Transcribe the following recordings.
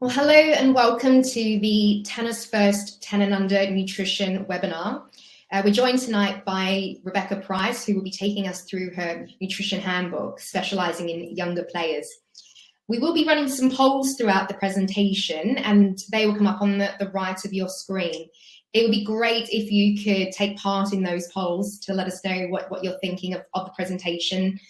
Well, hello and welcome to the Tennis First 10 and Under Nutrition webinar. We're joined tonight by Rebecca Price, who will be taking us through her nutrition handbook, specializing in younger players. We will be running some polls throughout the presentation, and they will come up on the right of your screen. It would be great if you could take part in those polls to let us know what you're thinking of the presentation.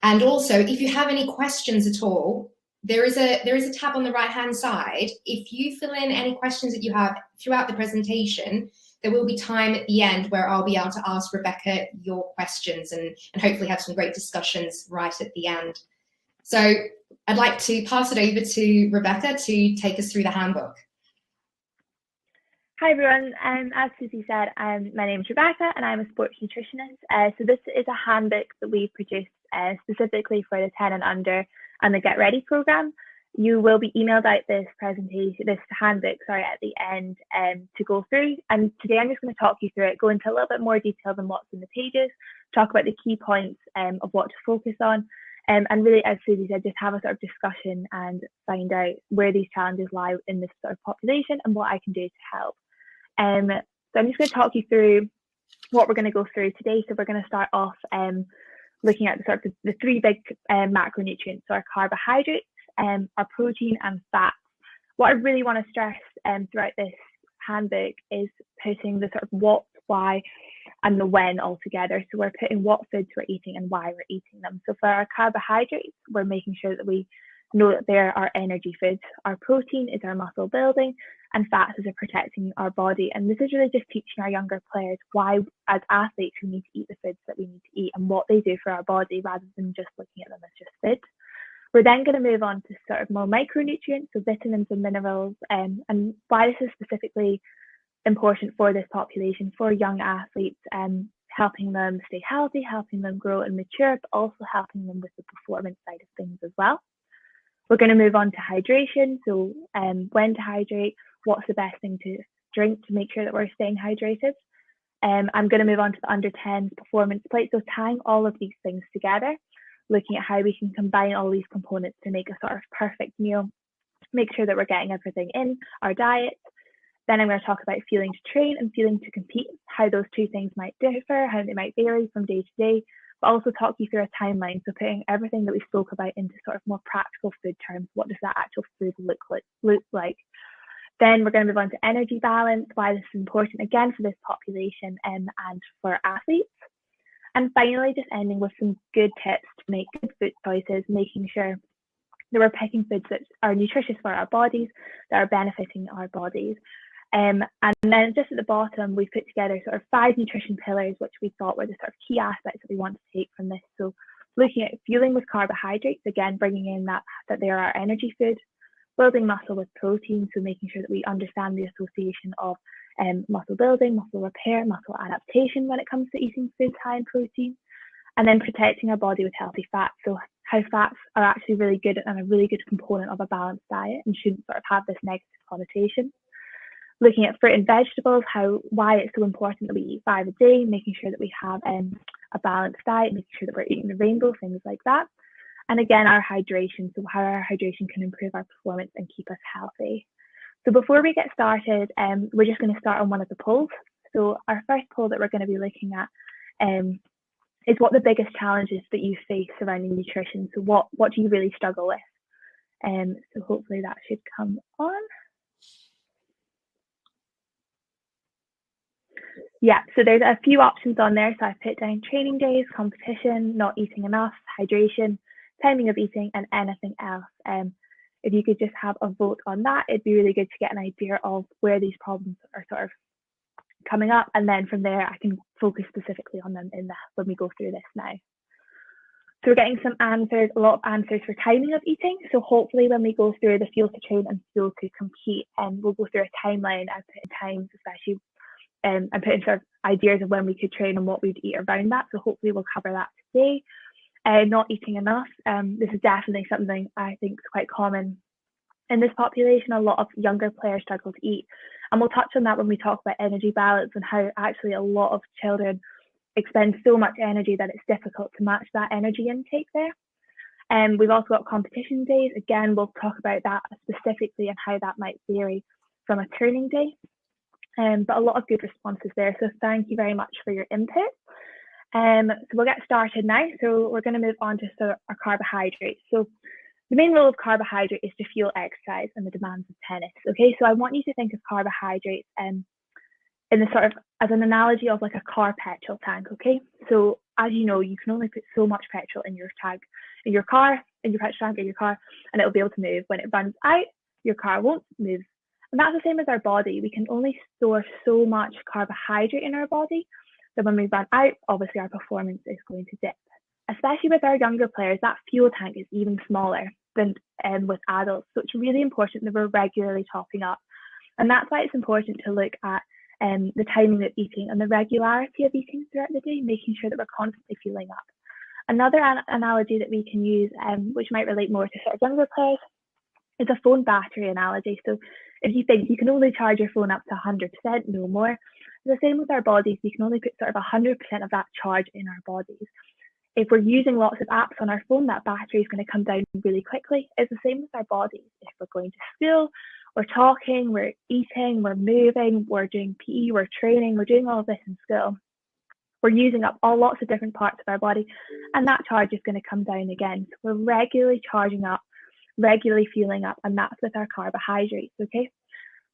And also, if you have any questions at all, there is a tab on the right-hand side. If you fill in any questions that you have throughout the presentation, there will be time at the end where I'll be able to ask Rebecca your questions and hopefully have some great discussions right at the end. So I'd like to pass it over to Rebecca to take us through the handbook. Hi everyone, as Susie said, my name is Rebecca and I'm a sports nutritionist. So this is a handbook that we produced specifically for the 10 and under and the Get Ready program. You will be emailed out this handbook, at the end to go through. And today I'm just going to talk you through it, go into a little bit more detail than what's in the pages, talk about the key points of what to focus on, and really, as Susie said, just have a sort of discussion and find out where these challenges lie in this sort of population and what I can do to help. So I'm just going to talk you through what we're going to go through today. So we're going to start off looking at the three big macronutrients, so our carbohydrates, our protein and fats. What I really want to stress throughout this handbook is putting the sort of what, why, and the when all together. So we're putting what foods we're eating and why we're eating them. So for our carbohydrates, we're making sure that we know that they're our energy foods. Our protein is our muscle building, and fats is protecting our body. And this is really just teaching our younger players why, as athletes, we need to eat the foods that we need to eat and what they do for our body, rather than just looking at them as just foods. We're then going to move on to sort of more micronutrients, so vitamins and minerals, and why this is specifically important for this population, for young athletes, helping them stay healthy, helping them grow and mature, but also helping them with the performance side of things as well. We're going to move on to hydration, so when to hydrate, what's the best thing to drink to make sure that we're staying hydrated. I'm going to move on to the under 10 performance plate, so tying all of these things together, looking at how we can combine all these components to make a sort of perfect meal, make sure that we're getting everything in our diet. Then I'm going to talk about fueling to train and fueling to compete, how those two things might differ, how they might vary from day to day, but also talk you through a timeline, so putting everything that we spoke about into sort of more practical food terms. What does that actual food look like? Then we're going to move on to energy balance, why this is important again for this population and for athletes. And finally, just ending with some good tips to make good food choices, making sure that we're picking foods that are nutritious for our bodies, that are benefiting our bodies. And then just at the bottom, we've put together sort of 5 nutrition pillars, which we thought were the sort of key aspects that we want to take from this. So looking at fueling with carbohydrates, again, bringing in that they're our energy food, building muscle with protein, so making sure that we understand the association of muscle building, muscle repair, muscle adaptation when it comes to eating foods high in protein, and then protecting our body with healthy fats. So how fats are actually really good and a really good component of a balanced diet and shouldn't sort of have this negative connotation. Looking at fruit and vegetables, why it's so important that we eat 5 a day, making sure that we have a balanced diet, making sure that we're eating the rainbow, things like that. And again, our hydration, so how our hydration can improve our performance and keep us healthy. So before we get started, we're just going to start on one of the polls. So our first poll that we're going to be looking at is what the biggest challenges that you face surrounding nutrition. So what do you really struggle with? So hopefully that should come on. Yeah, so there's a few options on there. So I've put down training days, competition, not eating enough, hydration, timing of eating, and anything else. If you could just have a vote on that, it'd be really good to get an idea of where these problems are sort of coming up. And then from there, I can focus specifically on them when we go through this now. So we're getting some answers, a lot of answers for timing of eating. So hopefully when we go through the fuel to train and fuel to compete, we'll go through a timeline and put in times, especially and put in sort of ideas of when we could train and what we'd eat around that. So hopefully we'll cover that today. Not eating enough. This is definitely something I think is quite common in this population. A lot of younger players struggle to eat. And we'll touch on that when we talk about energy balance and how actually a lot of children expend so much energy that it's difficult to match that energy intake there. We've also got competition days. Again, we'll talk about that specifically and how that might vary from a turning day. But a lot of good responses there. So thank you very much for your input. So we'll get started now. So we're going to move on to our carbohydrates. So the main role of carbohydrate is to fuel exercise and the demands of tennis. Okay, so I want you to think of carbohydrates in the sort of as an analogy of like a car petrol tank. Okay, so as you know, you can only put so much petrol in your tank, in your car, in your petrol tank, in your car, and it'll be able to move. When it runs out, your car won't move. And that's the same as our body. We can only store so much carbohydrate in our body that when we run out, obviously our performance is going to dip. Especially with our younger players, that fuel tank is even smaller than with adults. So it's really important that we're regularly topping up. And that's why it's important to look at the timing of eating and the regularity of eating throughout the day, making sure that we're constantly fueling up. Another analogy that we can use, which might relate more to sort of younger players, is a phone battery analogy. So if you think you can only charge your phone up to 100%, no more. The same with our bodies, we can only put sort of 100% of that charge in our bodies. If we're using lots of apps on our phone, that battery is going to come down really quickly. It's the same with our bodies. If we're going to school, we're talking, we're eating, we're moving, we're doing PE, we're training, we're doing all of this in school. We're using up lots of different parts of our body, and that charge is going to come down again. So we're regularly charging up, regularly fueling up, and that's with our carbohydrates, okay?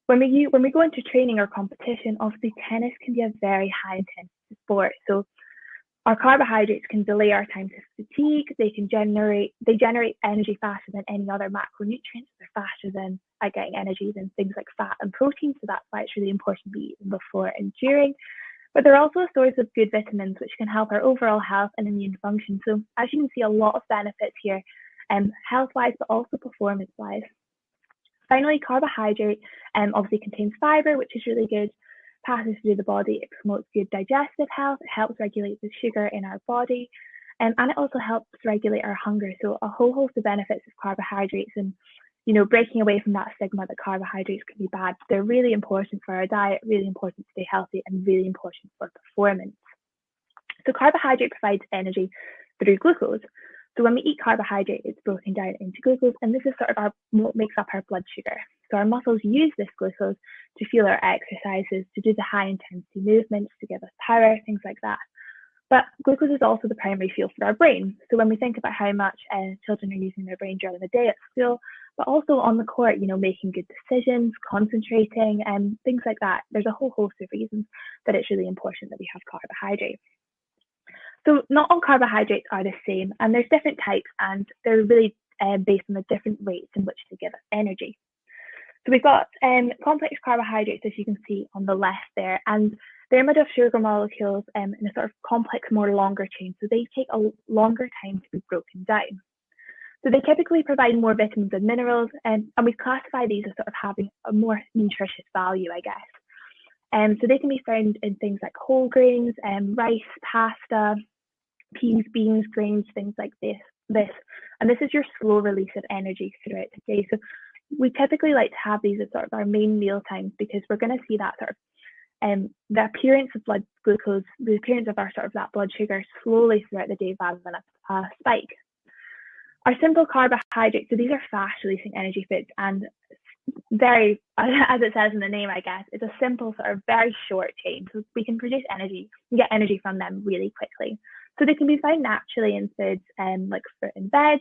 When we go into training or competition, obviously tennis can be a very high intensity sport. So our carbohydrates can delay our time to fatigue. They generate energy faster than any other macronutrients. They're faster than getting energy than things like fat and protein. So that's why it's really important to be eaten before and during. But they're also a source of good vitamins, which can help our overall health and immune function. So as you can see, a lot of benefits here, health-wise, but also performance-wise. Finally, carbohydrate obviously contains fiber, which is really good, passes through the body, it promotes good digestive health, it helps regulate the sugar in our body, and it also helps regulate our hunger. So a whole host of benefits of carbohydrates, and breaking away from that stigma that carbohydrates can be bad. They're really important for our diet, really important to stay healthy, and really important for performance. So carbohydrate provides energy through glucose. So when we eat carbohydrate, it's broken down into glucose, and this is sort of what makes up our blood sugar. So our muscles use this glucose to fuel our exercises, to do the high intensity movements, to give us power, things like that. But glucose is also the primary fuel for our brain. So when we think about how much children are using their brain during the day at school, but also on the court, making good decisions, concentrating, and things like that, there's a whole host of reasons that it's really important that we have carbohydrates. So not all carbohydrates are the same, and there's different types, and they're really based on the different rates in which they give us energy. So we've got complex carbohydrates, as you can see on the left there, and they're made of sugar molecules in a sort of complex, more longer chain. So they take a longer time to be broken down. So they typically provide more vitamins and minerals, and we classify these as sort of having a more nutritious value, I guess. So they can be found in things like whole grains, rice, pasta, peas, beans, grains, things like this. And this is your slow release of energy throughout the day. So we typically like to have these as sort of our main meal times, because we're going to see that sort of the appearance of blood glucose, the appearance of our sort of that blood sugar slowly throughout the day rather than a spike. Our simple carbohydrates, so these are fast releasing energy foods, and very, as it says in the name, I guess, it's a simple sort of very short chain. So we can produce energy, we get energy from them really quickly. So they can be found naturally in foods like fruit and veg,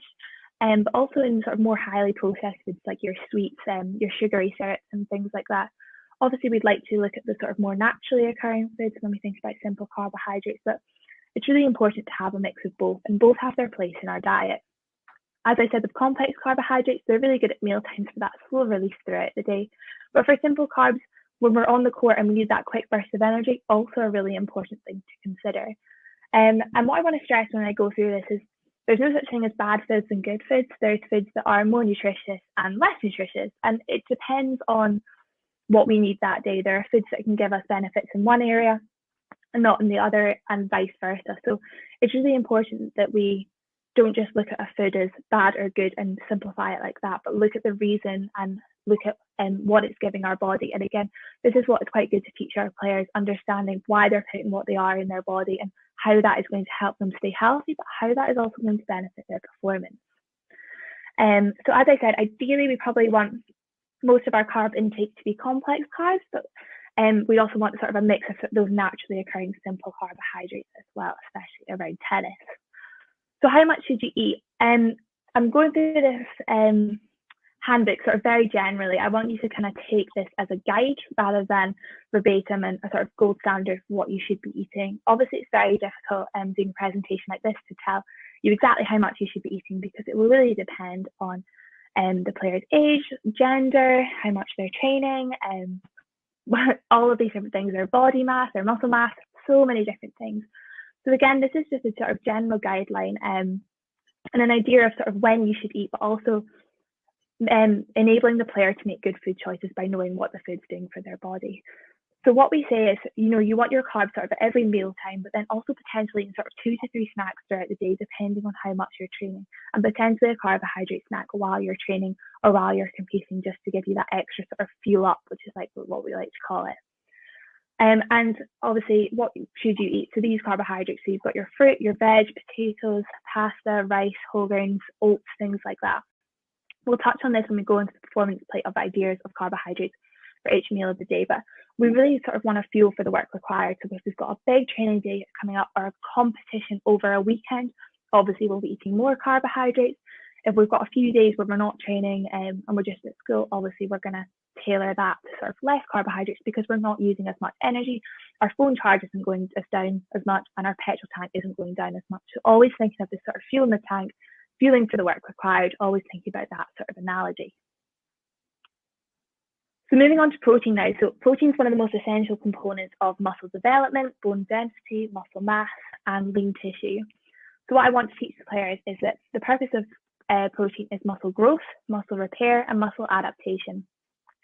but also in sort of more highly processed foods like your sweets, your sugary syrups and things like that. Obviously, we'd like to look at the sort of more naturally occurring foods when we think about simple carbohydrates, but it's really important to have a mix of both, and both have their place in our diet. As I said, with complex carbohydrates, they're really good at mealtimes for that slow release throughout the day. But for simple carbs, when we're on the court and we need that quick burst of energy, also a really important thing to consider. And what I want to stress when I go through this is there's no such thing as bad foods and good foods. There's foods that are more nutritious and less nutritious, and it depends on what we need that day. There are foods that can give us benefits in one area and not in the other, and vice versa. So it's really important that we don't just look at a food as bad or good and simplify it like that, but look at the reason and look at what it's giving our body. And again, this is what is quite good to teach our players, understanding why they're putting what they are in their body and how that is going to help them stay healthy, but how that is also going to benefit their performance. So as I said, ideally we probably want most of our carb intake to be complex carbs, but we also want sort of a mix of those naturally occurring simple carbohydrates as well, especially around tennis. So how much should you eat? I'm going through this handbook sort of very generally. I want you to kind of take this as a guide rather than verbatim and a sort of gold standard for what you should be eating. Obviously, it's very difficult doing a presentation like this to tell you exactly how much you should be eating, because it will really depend on the player's age, gender, how much they're training, all of these different things, their body mass, their muscle mass, so many different things. So again, this is just a sort of general guideline and an idea of sort of when you should eat, but also enabling the player to make good food choices by knowing what the food's doing for their body. So what we say is, you want your carbs sort of at every meal time, but then also potentially in sort of 2 to 3 snacks throughout the day, depending on how much you're training, and potentially a carbohydrate snack while you're training or while you're competing, just to give you that extra sort of fuel up, which is like what we like to call it. And obviously, what should you eat? So these carbohydrates, so you've got your fruit, your veg, potatoes, pasta, rice, whole grains, oats, things like that. We'll touch on this when we go into the performance plate of ideas of carbohydrates for each meal of the day, but we really sort of want to fuel for the work required. So if we've got a big training day coming up or a competition over a weekend, obviously we'll be eating more carbohydrates. If we've got a few days where we're not training and we're just at school, obviously we're going to tailor that to sort of less carbohydrates because we're not using as much energy. Our phone charge isn't going down as much and our petrol tank isn't going down as much. So always thinking of this sort of fuel in the tank, fueling for the work required, always thinking about that sort of analogy. So moving on to protein now. So protein is one of the most essential components of muscle development, bone density, muscle mass, and lean tissue. So what I want to teach the players is that the purpose of protein is muscle growth, muscle repair, and muscle adaptation.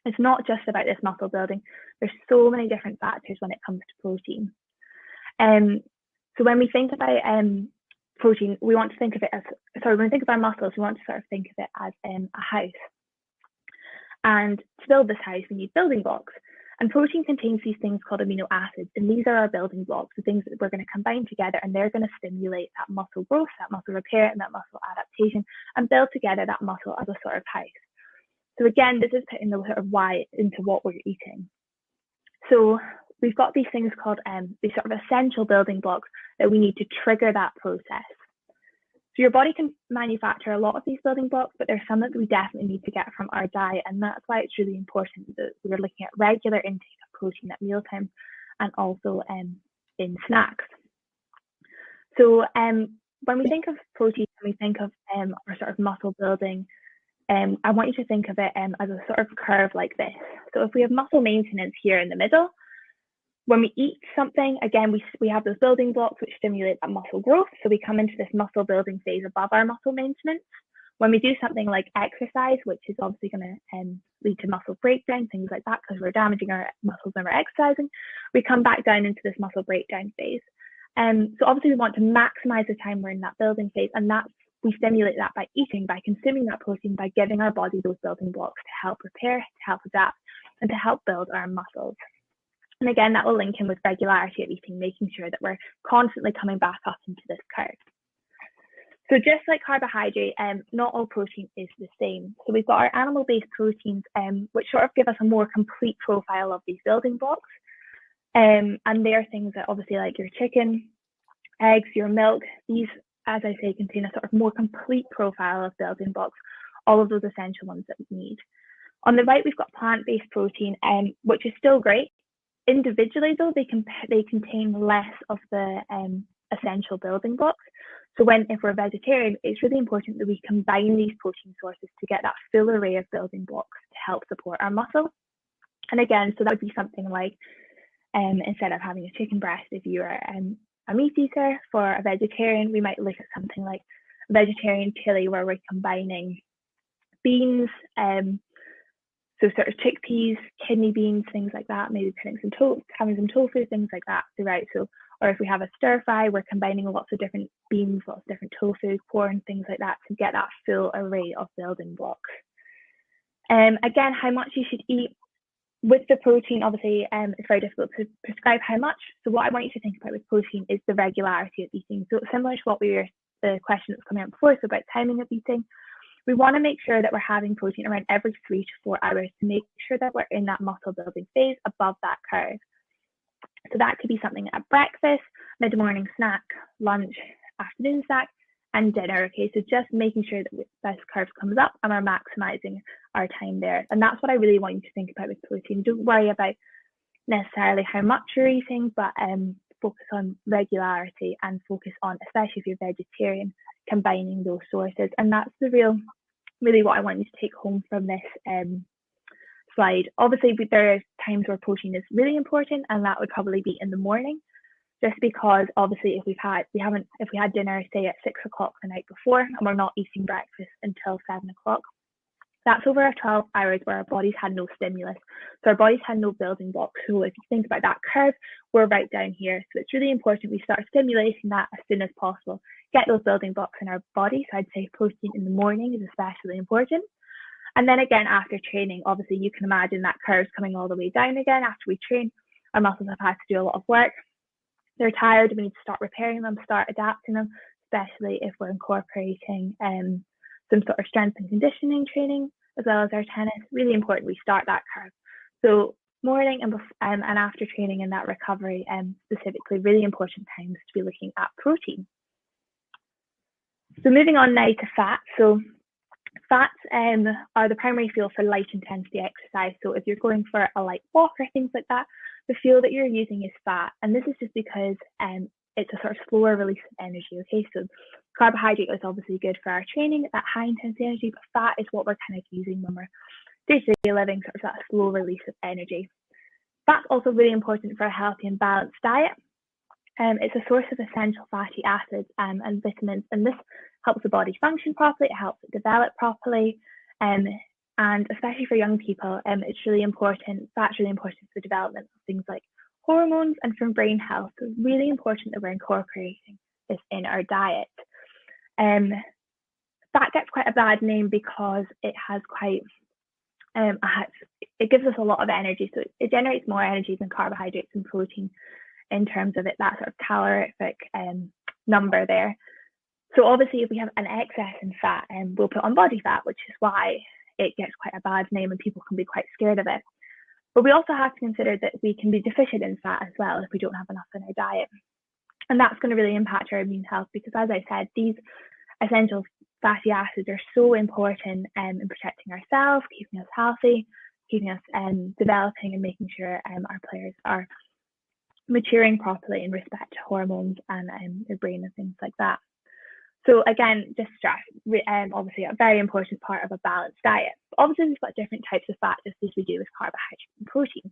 It's not just about this muscle building. There's so many different factors when it comes to protein. So when we think about protein, we want to think of it as, when we think of our muscles, we want to sort of think of it as a house. And to build this house, we need building blocks. And protein contains these things called amino acids, and these are our building blocks, the things that we're going to combine together, and they're going to stimulate that muscle growth, that muscle repair, and that muscle adaptation, and build together that muscle as a sort of house. So again, this is putting the sort of why into what we're eating. So we've got these things called these sort of essential building blocks that we need to trigger that process. So your body can manufacture a lot of these building blocks, but there's some that we definitely need to get from our diet, and that's why it's really important that we're looking at regular intake of protein at mealtime and also in snacks. So when we think of protein, when we think of our sort of muscle building, I want you to think of it as a sort of curve like this. So if we have muscle maintenance here in the middle, when we eat something, again, we have those building blocks which stimulate that muscle growth. So we come into this muscle building phase above our muscle maintenance. When we do something like exercise, which is obviously going to lead to muscle breakdown, things like that, because we're damaging our muscles when we're exercising, we come back down into this muscle breakdown phase. So obviously we want to maximize the time we're in that building phase, and we stimulate that by eating, by consuming that protein, by giving our body those building blocks to help repair, to help adapt, and to help build our muscles. And again, that will link in with regularity of eating, making sure that we're constantly coming back up into this curve. So just like carbohydrate, not all protein is the same. So we've got our animal-based proteins, which sort of give us a more complete profile of these building blocks. And they are things that obviously like your chicken, eggs, your milk, these, as I say, contain a sort of more complete profile of building blocks, all of those essential ones that we need. On the right, we've got plant-based protein, which is still great. Individually, though, they contain less of the essential building blocks. So if we're vegetarian, it's really important that we combine these protein sources to get that full array of building blocks to help support our muscle. And again, so that would be something like, instead of having a chicken breast, if you are a meat eater, for a vegetarian, we might look at something like vegetarian chili, where we're combining beans, so sort of chickpeas, kidney beans, things like that, maybe putting having some tofu, things like that throughout. So, or if we have a stir fry, we're combining lots of different beans, lots of different tofu, corn, things like that, to get that full array of building blocks. Again, how much you should eat. With the protein, obviously, it's very difficult to prescribe how much. So what I want you to think about with protein is the regularity of eating. So similar to the question that was coming out before, so about timing of eating. we want to make sure that we're having protein around every 3 to 4 hours to make sure that we're in that muscle building phase above that curve. So that could be something at breakfast, mid-morning snack, lunch, afternoon snack, and dinner. Okay, so just making sure that this curve comes up and we're maximizing our time there. And that's what I really want you to think about with protein. Don't worry about necessarily how much you're eating, but focus on regularity and focus on, especially if you're vegetarian, combining those sources. And that's really what I want you to take home from this slide. Obviously, there are times where protein is really important, and that would probably be in the morning, just because obviously if we had dinner, say at 6 o'clock the night before, and we're not eating breakfast until 7 o'clock, that's over 12 hours where our bodies had no stimulus. So our bodies had no building blocks. So if you think about that curve, we're right down here. So it's really important we start stimulating that as soon as possible. Get those building blocks in our body. So I'd say protein in the morning is especially important. And then again, after training, obviously you can imagine that curve's coming all the way down again. After we train, our muscles have had to do a lot of work. They're tired. We need to start repairing them, start adapting them, especially if we're incorporating some sort of strength and conditioning training, as well as our tennis. Really important we start that curve. So morning and after training and that recovery, specifically really important times to be looking at protein. So moving on now to fats. So fats are the primary fuel for light intensity exercise. So if you're going for a light walk or things like that, the fuel that you're using is fat. And this is just because it's a sort of slower release of energy. Okay, so carbohydrate is obviously good for our training, that high intensity energy, but fat is what we're kind of using when we're day-to-day living, sort of that slow release of energy. Fat's also really important for a healthy and balanced diet. It's a source of essential fatty acids and vitamins, and this helps the body function properly, it helps it develop properly, and especially for young people, it's really important, fat's really important for the development of things like hormones and from brain health. So it's really important that we're incorporating this in our diet. Fat gets quite a bad name because it has quite, it gives us a lot of energy. So it generates more energy than carbohydrates and protein in terms of that sort of calorific number there. So obviously if we have an excess in fat, we'll put on body fat, which is why it gets quite a bad name and people can be quite scared of it. But we also have to consider that we can be deficient in fat as well if we don't have enough in our diet. And that's going to really impact our immune health because, as I said, these essential fatty acids are so important in protecting ourselves, keeping us healthy, keeping us developing and making sure our players are maturing properly in respect to hormones and their brain and things like that. So again, just stress, obviously a very important part of a balanced diet. But obviously we've got different types of fat just as we do with carbohydrates and protein.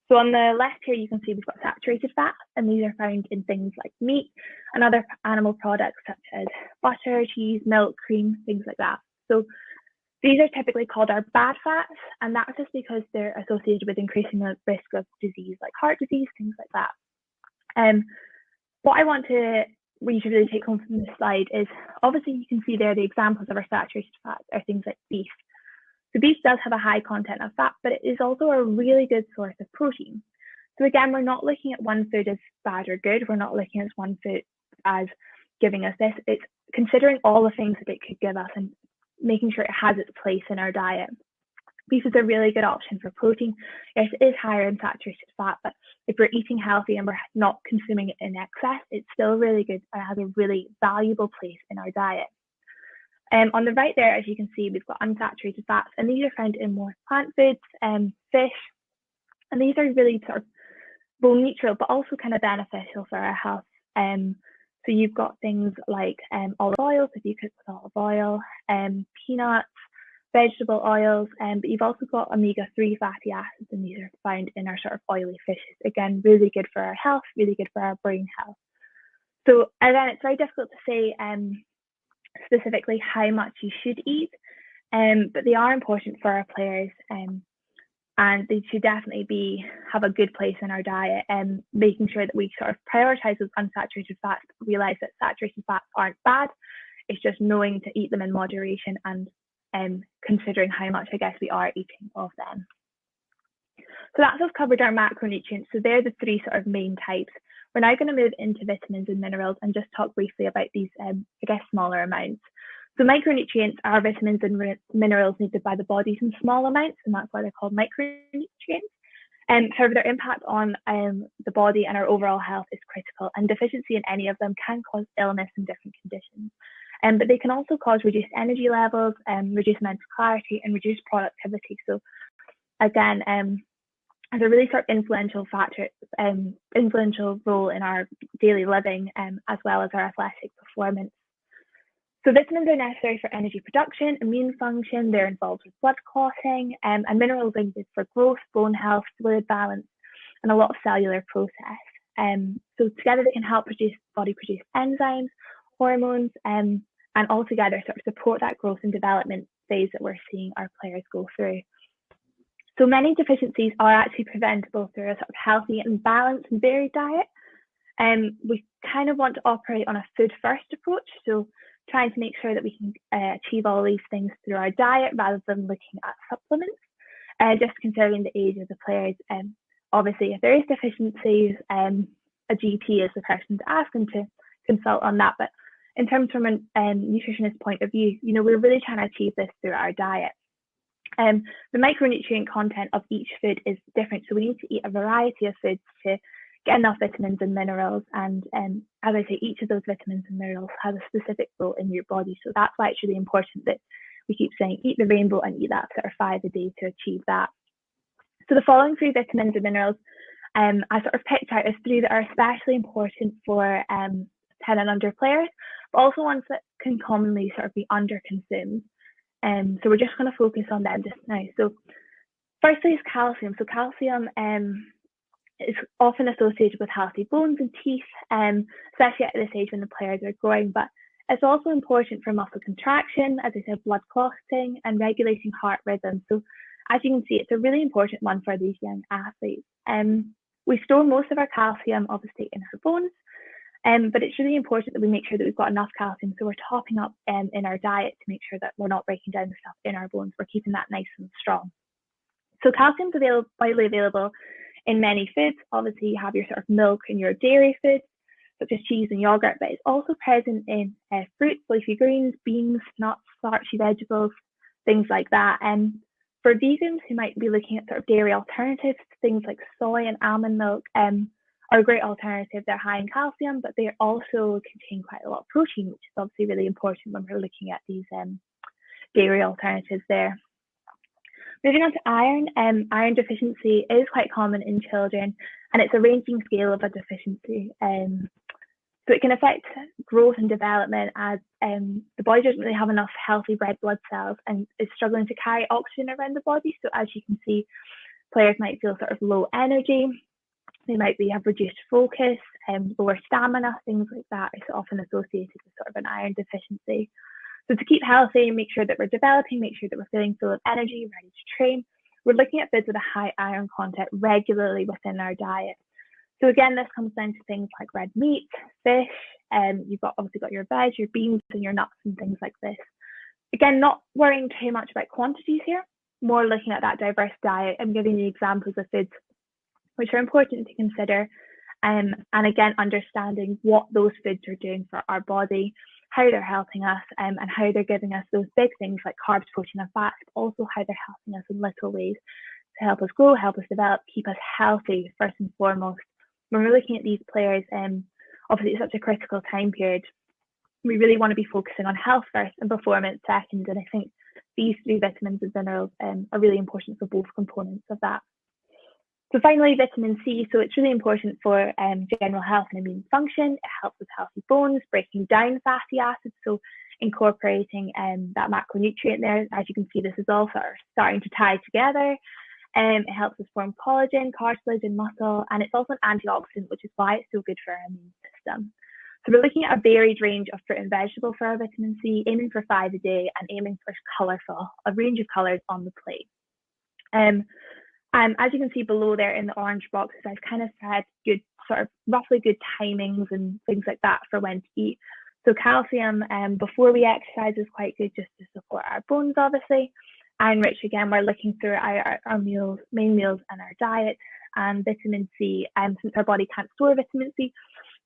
So on the left here, you can see we've got saturated fat, and these are found in things like meat and other animal products such as butter, cheese, milk, cream, things like that. So these are typically called our bad fats, and that's just because they're associated with increasing the risk of disease like heart disease, things like that. What I want you to really take home from this slide is obviously you can see there the examples of our saturated fats are things like beef. So beef does have a high content of fat, but it is also a really good source of protein. So again, we're not looking at one food as bad or good. We're not looking at one food as giving us this. It's considering all the things that it could give us and making sure it has its place in our diet. Beef is a really good option for protein. Yes, it is higher in saturated fat, but if we're eating healthy and we're not consuming it in excess, it's still really good and has a really valuable place in our diet. On the right there, as you can see, we've got unsaturated fats, and these are found in more plant foods, fish, and these are really sort of bone neutral, but also kind of beneficial for our health. So you've got things like olive oils, if you cook with olive oil, peanuts, vegetable oils, but you've also got omega-3 fatty acids, and these are found in our sort of oily fishes. Again, really good for our health, really good for our brain health. So again, it's very difficult to say specifically how much you should eat, but they are important for our players, and they should definitely have a good place in our diet, and making sure that we sort of prioritize those unsaturated fats, but realize that saturated fats aren't bad. It's just knowing to eat them in moderation and considering how much I guess we are eating of them. So that's us covered our macronutrients. So they're the three sort of main types. We're now going to move into vitamins and minerals and just talk briefly about these, I guess, smaller amounts. So micronutrients are vitamins and minerals needed by the bodies in small amounts, and that's why they're called micronutrients. However, their impact on the body and our overall health is critical, and deficiency in any of them can cause illness in different conditions. But they can also cause reduced energy levels, reduced mental clarity, and reduced productivity. So again, has a really sort of influential role in our daily living, as well as our athletic performance. So vitamins are necessary for energy production, immune function, they're involved with blood clotting, and minerals are needed for growth, bone health, fluid balance, and a lot of cellular process. So together they can help body produce enzymes, hormones, and altogether sort of support that growth and development phase that we're seeing our players go through. So many deficiencies are actually preventable through a sort of healthy and balanced and varied diet. We kind of want to operate on a food first approach, so trying to make sure that we can achieve all these things through our diet rather than looking at supplements, just considering the age of the players. Obviously, if there is deficiencies, a GP is the person to ask and to consult on that. But in terms from a nutritionist point of view, we're really trying to achieve this through our diet. The micronutrient content of each food is different, so we need to eat a variety of foods to get enough vitamins and minerals, and as I say, each of those vitamins and minerals has a specific role in your body. So that's why it's really important that we keep saying eat the rainbow and eat that sort of 5 a day to achieve that. So the following 3 vitamins and minerals I sort of picked out as 3 that are especially important for 10 and under players, but also ones that can commonly sort of be under consumed. So we're just going to focus on them just now. So firstly is calcium. So calcium is often associated with healthy bones and teeth, especially at this age when the players are growing, but it's also important for muscle contraction, as I said, blood clotting, and regulating heart rhythm. So as you can see, it's a really important one for these young athletes. We store most of our calcium obviously in our bones, but it's really important that we make sure that we've got enough calcium, so we're topping up in our diet to make sure that we're not breaking down the stuff in our bones, we're keeping that nice and strong. So calcium's widely available in many foods. Obviously, you have your sort of milk and your dairy foods, such as cheese and yogurt, but it's also present in fruits, leafy greens, beans, nuts, starchy vegetables, things like that. And for vegans who might be looking at sort of dairy alternatives, things like soy and almond milk are a great alternative. They're high in calcium, but they also contain quite a lot of protein, which is obviously really important when we're looking at these dairy alternatives there. Moving on to iron, iron deficiency is quite common in children, and it's a ranging scale of a deficiency. So it can affect growth and development as the body doesn't really have enough healthy red blood cells and is struggling to carry oxygen around the body. So as you can see, players might feel sort of low energy. They might have reduced focus, lower stamina, things like that is often associated with sort of an iron deficiency. So to keep healthy, make sure that we're developing, make sure that we're feeling full of energy, ready to train, we're looking at foods with a high iron content regularly within our diet. So again, this comes down to things like red meat, fish, you've obviously got your veg, your beans and your nuts and things like this. Again, not worrying too much about quantities here, more looking at that diverse diet and giving you examples of foods which are important to consider, and again, understanding what those foods are doing for our body, how they're helping us, and how they're giving us those big things like carbs, protein and fats, but also how they're helping us in little ways to help us grow, help us develop, keep us healthy first and foremost. When we're looking at these players, obviously it's such a critical time period, we really want to be focusing on health first and performance second, and I think these 3 vitamins and minerals are really important for both components of that. So finally, vitamin C. So it's really important for general health and immune function. It helps with healthy bones, breaking down fatty acids, so incorporating that macronutrient there. As you can see, this is all sort of starting to tie together. It helps us form collagen, cartilage and muscle, and it's also an antioxidant, which is why it's so good for our immune system. So we're looking at a varied range of fruit and vegetable for our vitamin C, aiming for 5 a day and aiming for colourful, a range of colours on the plate. As you can see below there in the orange boxes, I've kind of said good, sort of roughly good timings and things like that for when to eat. So calcium before we exercise is quite good just to support our bones, obviously. Iron rich, again, we're looking through our meals, main meals and our diet. And vitamin C, since our body can't store vitamin C,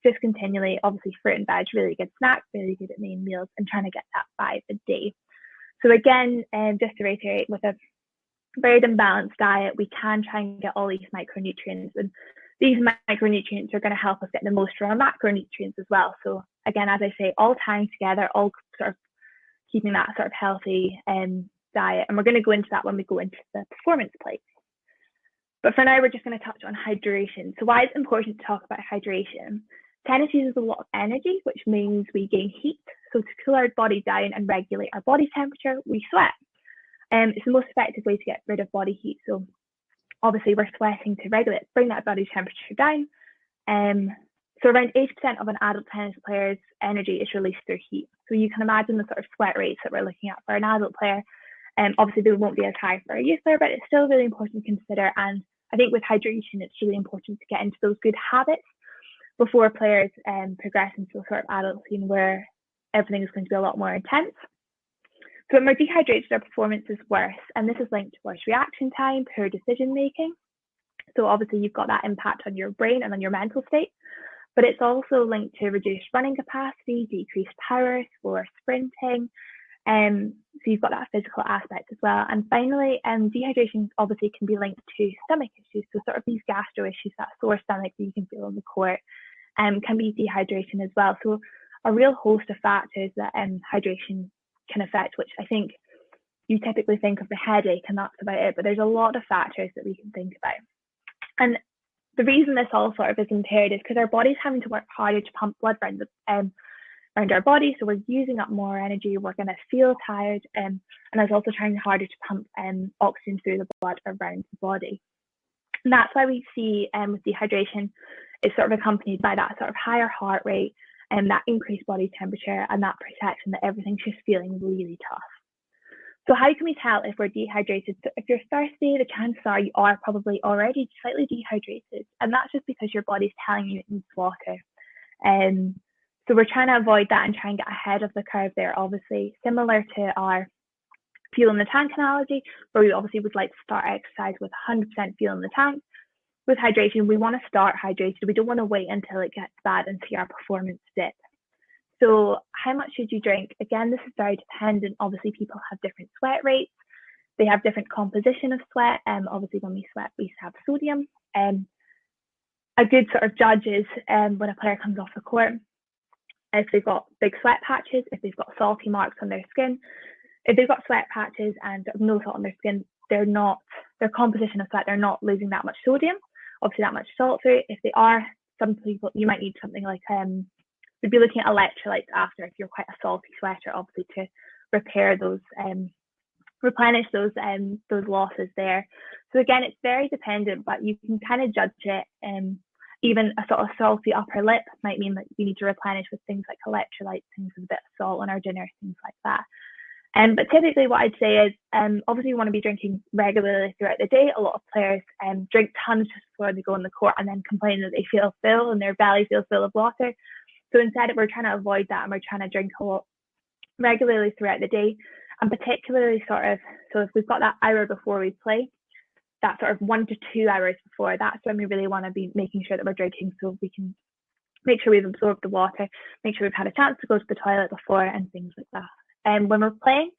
just continually. Obviously, fruit and veg, really good snack, really good at main meals, and trying to get that 5 a day. So again, just to reiterate, with a varied and balanced diet, we can try and get all these micronutrients, and these micronutrients are going to help us get the most from our macronutrients as well. So again, as I say, all tying together, all sort of keeping that sort of healthy diet. And we're going to go into that when we go into the performance plate. But for now, we're just going to touch on hydration. So why it's important to talk about hydration? Tennis uses a lot of energy, which means we gain heat. So to cool our body down and regulate our body temperature, we sweat. It's the most effective way to get rid of body heat. So obviously we're sweating to regulate, bring that body temperature down. So around 80% of an adult tennis player's energy is released through heat. So you can imagine the sort of sweat rates that we're looking at for an adult player. Obviously they won't be as high for a youth player, but it's still really important to consider. And I think with hydration, it's really important to get into those good habits before players progress into a sort of adult scene where everything is going to be a lot more intense. So when we're dehydrated, our performance is worse, and this is linked to worse reaction time, poor decision making. So obviously you've got that impact on your brain and on your mental state, but it's also linked to reduced running capacity, decreased power, slower sprinting. So you've got that physical aspect as well. And finally, dehydration obviously can be linked to stomach issues. So sort of these gastro issues, that sore stomach that you can feel on the court, can be dehydration as well. So a real host of factors that hydration can affect, which I think you typically think of the headache and that's about it, but there's a lot of factors that we can think about. And the reason this all sort of is impaired is because our body's having to work harder to pump blood around our body, so we're using up more energy, we're going to feel tired, and it's also trying harder to pump oxygen through the blood around the body. And that's why we see with dehydration, it's sort of accompanied by that sort of higher heart rate and that increased body temperature and that perception that everything's just feeling really tough. So how can we tell if we're dehydrated? So if you're thirsty, the chances are you are probably already slightly dehydrated, and that's just because your body's telling you it needs water. So we're trying to avoid that and try and get ahead of the curve there, obviously, similar to our fuel in the tank analogy, where we obviously would like to start exercise with 100% fuel in the tank. With hydration, we want to start hydrated. We don't want to wait until it gets bad and see our performance dip. So how much should you drink? Again, this is very dependent. Obviously, people have different sweat rates. They have different composition of sweat. Obviously, when we sweat, we have sodium. A good sort of judge is when a player comes off the court, if they've got big sweat patches, if they've got salty marks on their skin. If they've got sweat patches and no salt on their skin, their composition of sweat, they're not losing that much sodium, obviously that much salt through. If they are, some people, you might need something like, we'd be looking at electrolytes after if you're quite a salty sweater, obviously to repair those, replenish those losses there. So again, it's very dependent, but you can kind of judge it. Even a sort of salty upper lip might mean that we need to replenish with things like electrolytes, things with a bit of salt on our dinner, things like that. But typically what I'd say is, obviously you want to be drinking regularly throughout the day. A lot of players drink tons just before they go on the court and then complain that they feel full and their belly feels full of water. So instead, we're trying to avoid that, and we're trying to drink a lot regularly throughout the day. And particularly so if we've got that hour before we play, that sort of 1 to 2 hours before, that's when we really want to be making sure that we're drinking, so we can make sure we've absorbed the water, make sure we've had a chance to go to the toilet before, and things like that. And when we're playing,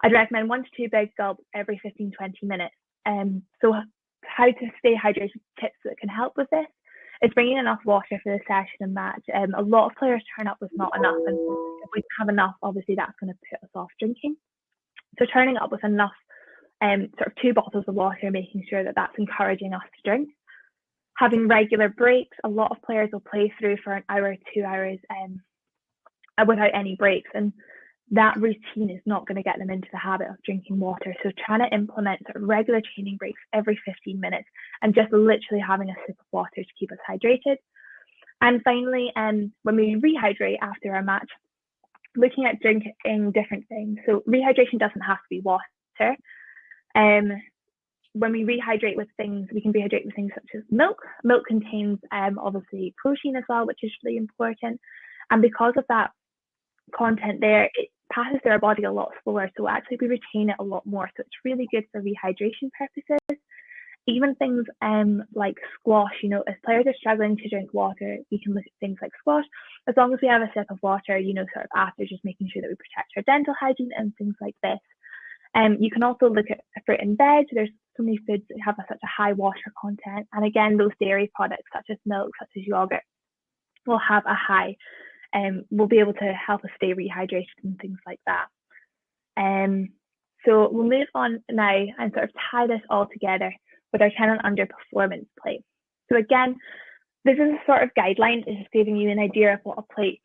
I'd recommend 1 to 2 big gulps every 15-20 minutes. So how to stay hydrated, tips that can help with this is bringing enough water for the session and match. A lot of players turn up with not enough, and if we don't have enough, obviously that's going to put us off drinking. So turning up with enough, sort of 2 bottles of water, making sure that that's encouraging us to drink. Having regular breaks. A lot of players will play through for an hour, 2 hours without any breaks, and that routine is not going to get them into the habit of drinking water. So trying to implement sort of regular training breaks every 15 minutes and just literally having a sip of water to keep us hydrated. And finally, when we rehydrate after our match, looking at drinking different things. So rehydration doesn't have to be water. When we rehydrate with things, we can rehydrate with things such as milk. Milk contains obviously protein as well, which is really important. And because of that content there, it passes through our body a lot slower. So actually we retain it a lot more. So it's really good for rehydration purposes. Even things like squash, you know, if players are struggling to drink water, we can look at things like squash. As long as we have a sip of water, you know, sort of after, just making sure that we protect our dental hygiene and things like this. You can also look at fruit and veg. There's so many foods that have such a high water content. And again, those dairy products such as milk, such as yogurt, will have a high, will be able to help us stay rehydrated and things like that. So we'll move on now and sort of tie this all together with our 10 and under performance plate. So again, this is a sort of guideline. It's just giving you an idea of what a plate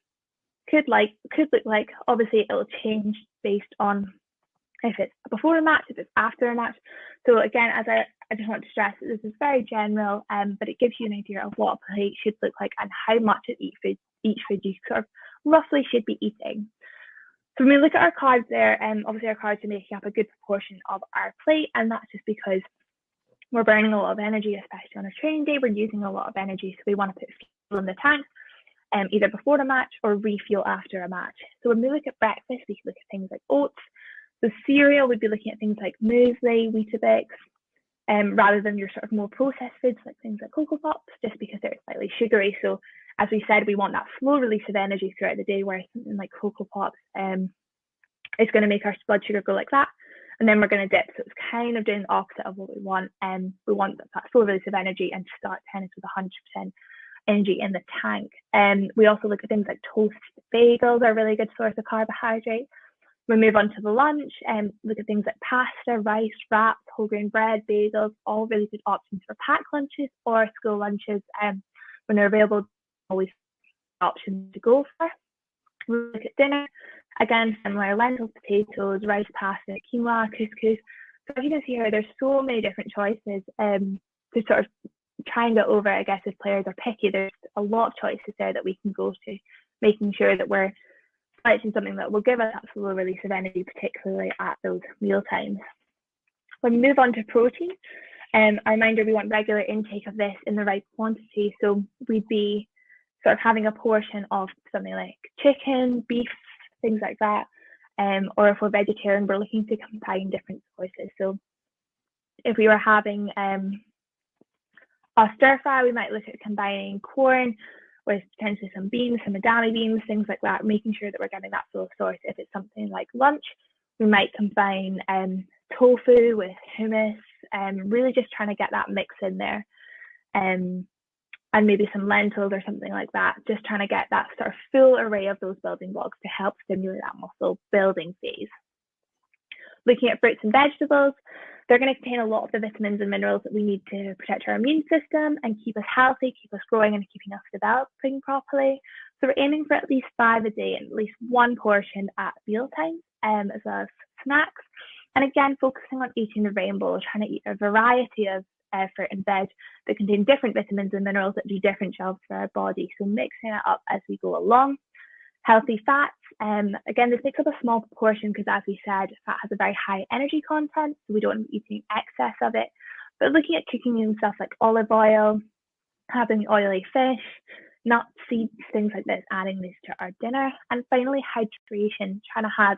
could look like. Obviously, it will change based on if it's before a match, if it's after a match. So again, as I just want to stress that this is very general, but it gives you an idea of what a plate should look like and how much of each food you sort of roughly should be eating. So when we look at our carbs there, obviously our carbs are making up a good proportion of our plate, and that's just because we're burning a lot of energy, especially on a training day. We're using a lot of energy, so we want to put fuel in the tank, either before a match or refuel after a match. So when we look at breakfast, we can look at things like oats. So cereal, we'd be looking at things like muesli, Weetabix, rather than your sort of more processed foods like things like Cocoa Pops, just because they're slightly sugary. So as we said, we want that slow release of energy throughout the day, whereas something like Cocoa Pops is going to make our blood sugar go like that, and then we're going to dip. So it's kind of doing the opposite of what we want. We want that slow release of energy and start tennis with 100% energy in the tank. We also look at things like toast, bagels are a really good source of carbohydrate. We move on to the lunch and look at things like pasta, rice, wraps, whole grain bread, bagels, all really good options for packed lunches or school lunches. When they're available, always options to go for. We look at dinner, again, similar: lentils, potatoes, rice, pasta, quinoa, couscous. So as you can see here, there's so many different choices to sort of try and get over, I guess, if players are picky. There's a lot of choices there that we can go to, making sure that we're selecting something that will give us that slow release of energy, particularly at those meal times. When we move on to protein, a reminder, we want regular intake of this in the right quantity. So we'd be sort of having a portion of something like chicken, beef, things like that. Or if we're vegetarian, we're looking to combine different sources. So if we were having a stir fry, we might look at combining corn with potentially some beans, some edamame beans, things like that, making sure that we're getting that full source. If it's something like lunch, we might combine tofu with hummus, really just trying to get that mix in there. And maybe some lentils or something like that, just trying to get that sort of full array of those building blocks to help stimulate that muscle building phase. Looking at fruits and vegetables, they're going to contain a lot of the vitamins and minerals that we need to protect our immune system and keep us healthy, keep us growing and keeping us developing properly. So we're aiming for at least 5 a day and at least 1 portion at meal times, as well as snacks. And again, focusing on eating the rainbow, trying to eat a variety of fruit and veg that contain different vitamins and minerals that do different jobs for our body. So mixing it up as we go along. Healthy fats, again, this makes up a small proportion because, as we said, fat has a very high energy content, so we don't want to be eating excess of it. But looking at cooking in stuff like olive oil, having oily fish, nuts, seeds, things like this, adding this to our dinner. And finally, hydration, trying to have,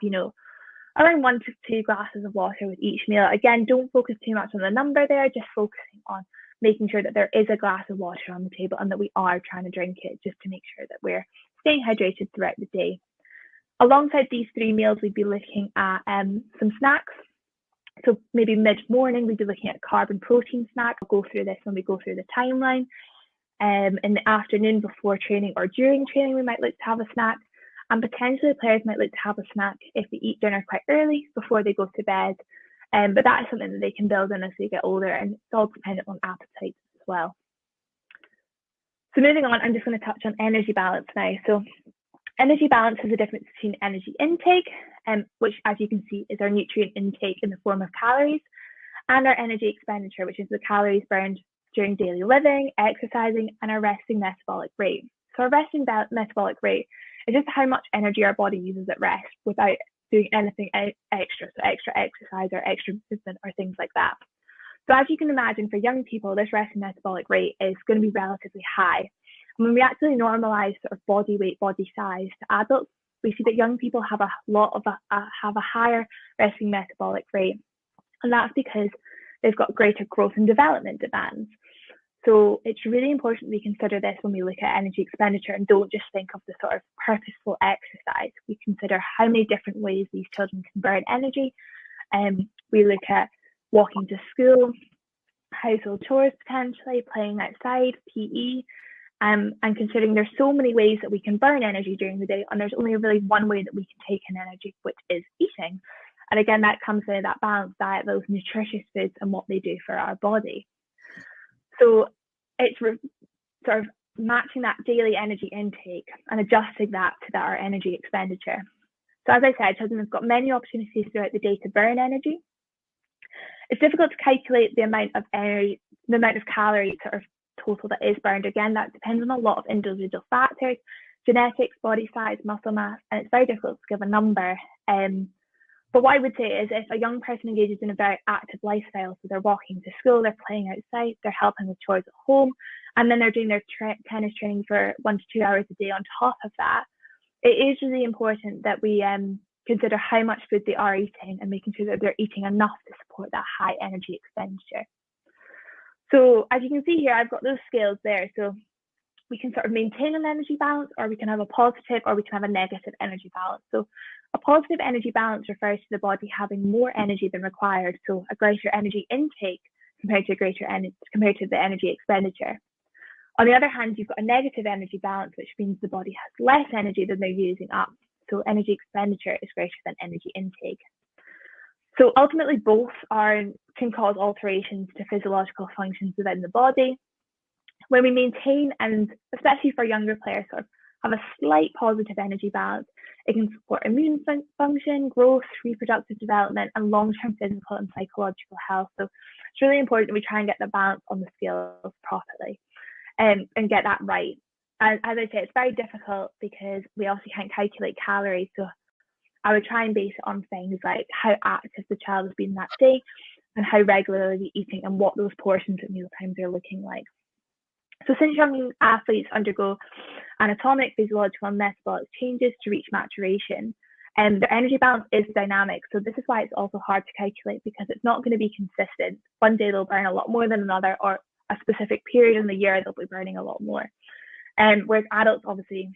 around 1 to 2 glasses of water with each meal. Again, don't focus too much on the number there, just focusing on making sure that there is a glass of water on the table and that we are trying to drink it, just to make sure that we're staying hydrated throughout the day. Alongside these 3 meals, we'd be looking at some snacks. So maybe mid-morning, we'd be looking at carb and protein snack. I'll go through this when we go through the timeline. In the afternoon before training or during training, we might like to have a snack. And potentially players might like to have a snack if they eat dinner quite early before they go to bed. But that is something that they can build in as they get older, and it's all dependent on appetite as well. So moving on, I'm just going to touch on energy balance now. So energy balance is the difference between energy intake, which, as you can see, is our nutrient intake in the form of calories, and our energy expenditure, which is the calories burned during daily living, exercising, and our resting metabolic rate. So our resting metabolic rate is just how much energy our body uses at rest without doing anything extra, so extra exercise or extra movement or things like that. So as you can imagine, for young people, this resting metabolic rate is going to be relatively high. And when we actually normalize sort of body weight, body size to adults, we see that young people have a higher resting metabolic rate. And that's because they've got greater growth and development demands. So it's really important we consider this when we look at energy expenditure and don't just think of the sort of purposeful exercise. We consider how many different ways these children can burn energy. We look at walking to school, household chores potentially, playing outside, PE, and considering there's so many ways that we can burn energy during the day, and there's only really one way that we can take in energy, which is eating. And again, that comes into that balanced diet, those nutritious foods and what they do for our body. So it's sort of matching that daily energy intake and adjusting that to our energy expenditure. So as I said, children have got many opportunities throughout the day to burn energy. It's difficult to calculate the amount of energy, the amount of calories sort of total that is burned. Again, that depends on a lot of individual factors, genetics, body size, muscle mass, and it's very difficult to give a number. But what I would say is if a young person engages in a very active lifestyle, so they're walking to school, they're playing outside, they're helping with chores at home, and then they're doing their tennis training for 1 to 2 hours a day on top of that, it is really important that we consider how much food they are eating and making sure that they're eating enough to support that high energy expenditure. So as you can see here, I've got those scales there. So we can sort of maintain an energy balance, or we can have a positive, or we can have a negative energy balance. So a positive energy balance refers to the body having more energy than required, so a greater energy intake compared to the energy expenditure. On the other hand, you've got a negative energy balance, which means the body has less energy than they're using up. So energy expenditure is greater than energy intake. So ultimately, both can cause alterations to physiological functions within the body. When we maintain, and especially for younger players, sort of have a slight positive energy balance, it can support immune function, growth, reproductive development, and long-term physical and psychological health. So it's really important that we try and get the balance on the scales properly and get that right. And as I say, it's very difficult because we also can't calculate calories. So I would try and base it on things like how active the child has been that day and how regularly eating and what those portions at mealtimes are looking like. So since young athletes undergo anatomic, physiological, and metabolic changes to reach maturation, their energy balance is dynamic. So this is why it's also hard to calculate, because it's not going to be consistent. One day they'll burn a lot more than another, or a specific period in the year they'll be burning a lot more. Whereas adults, obviously,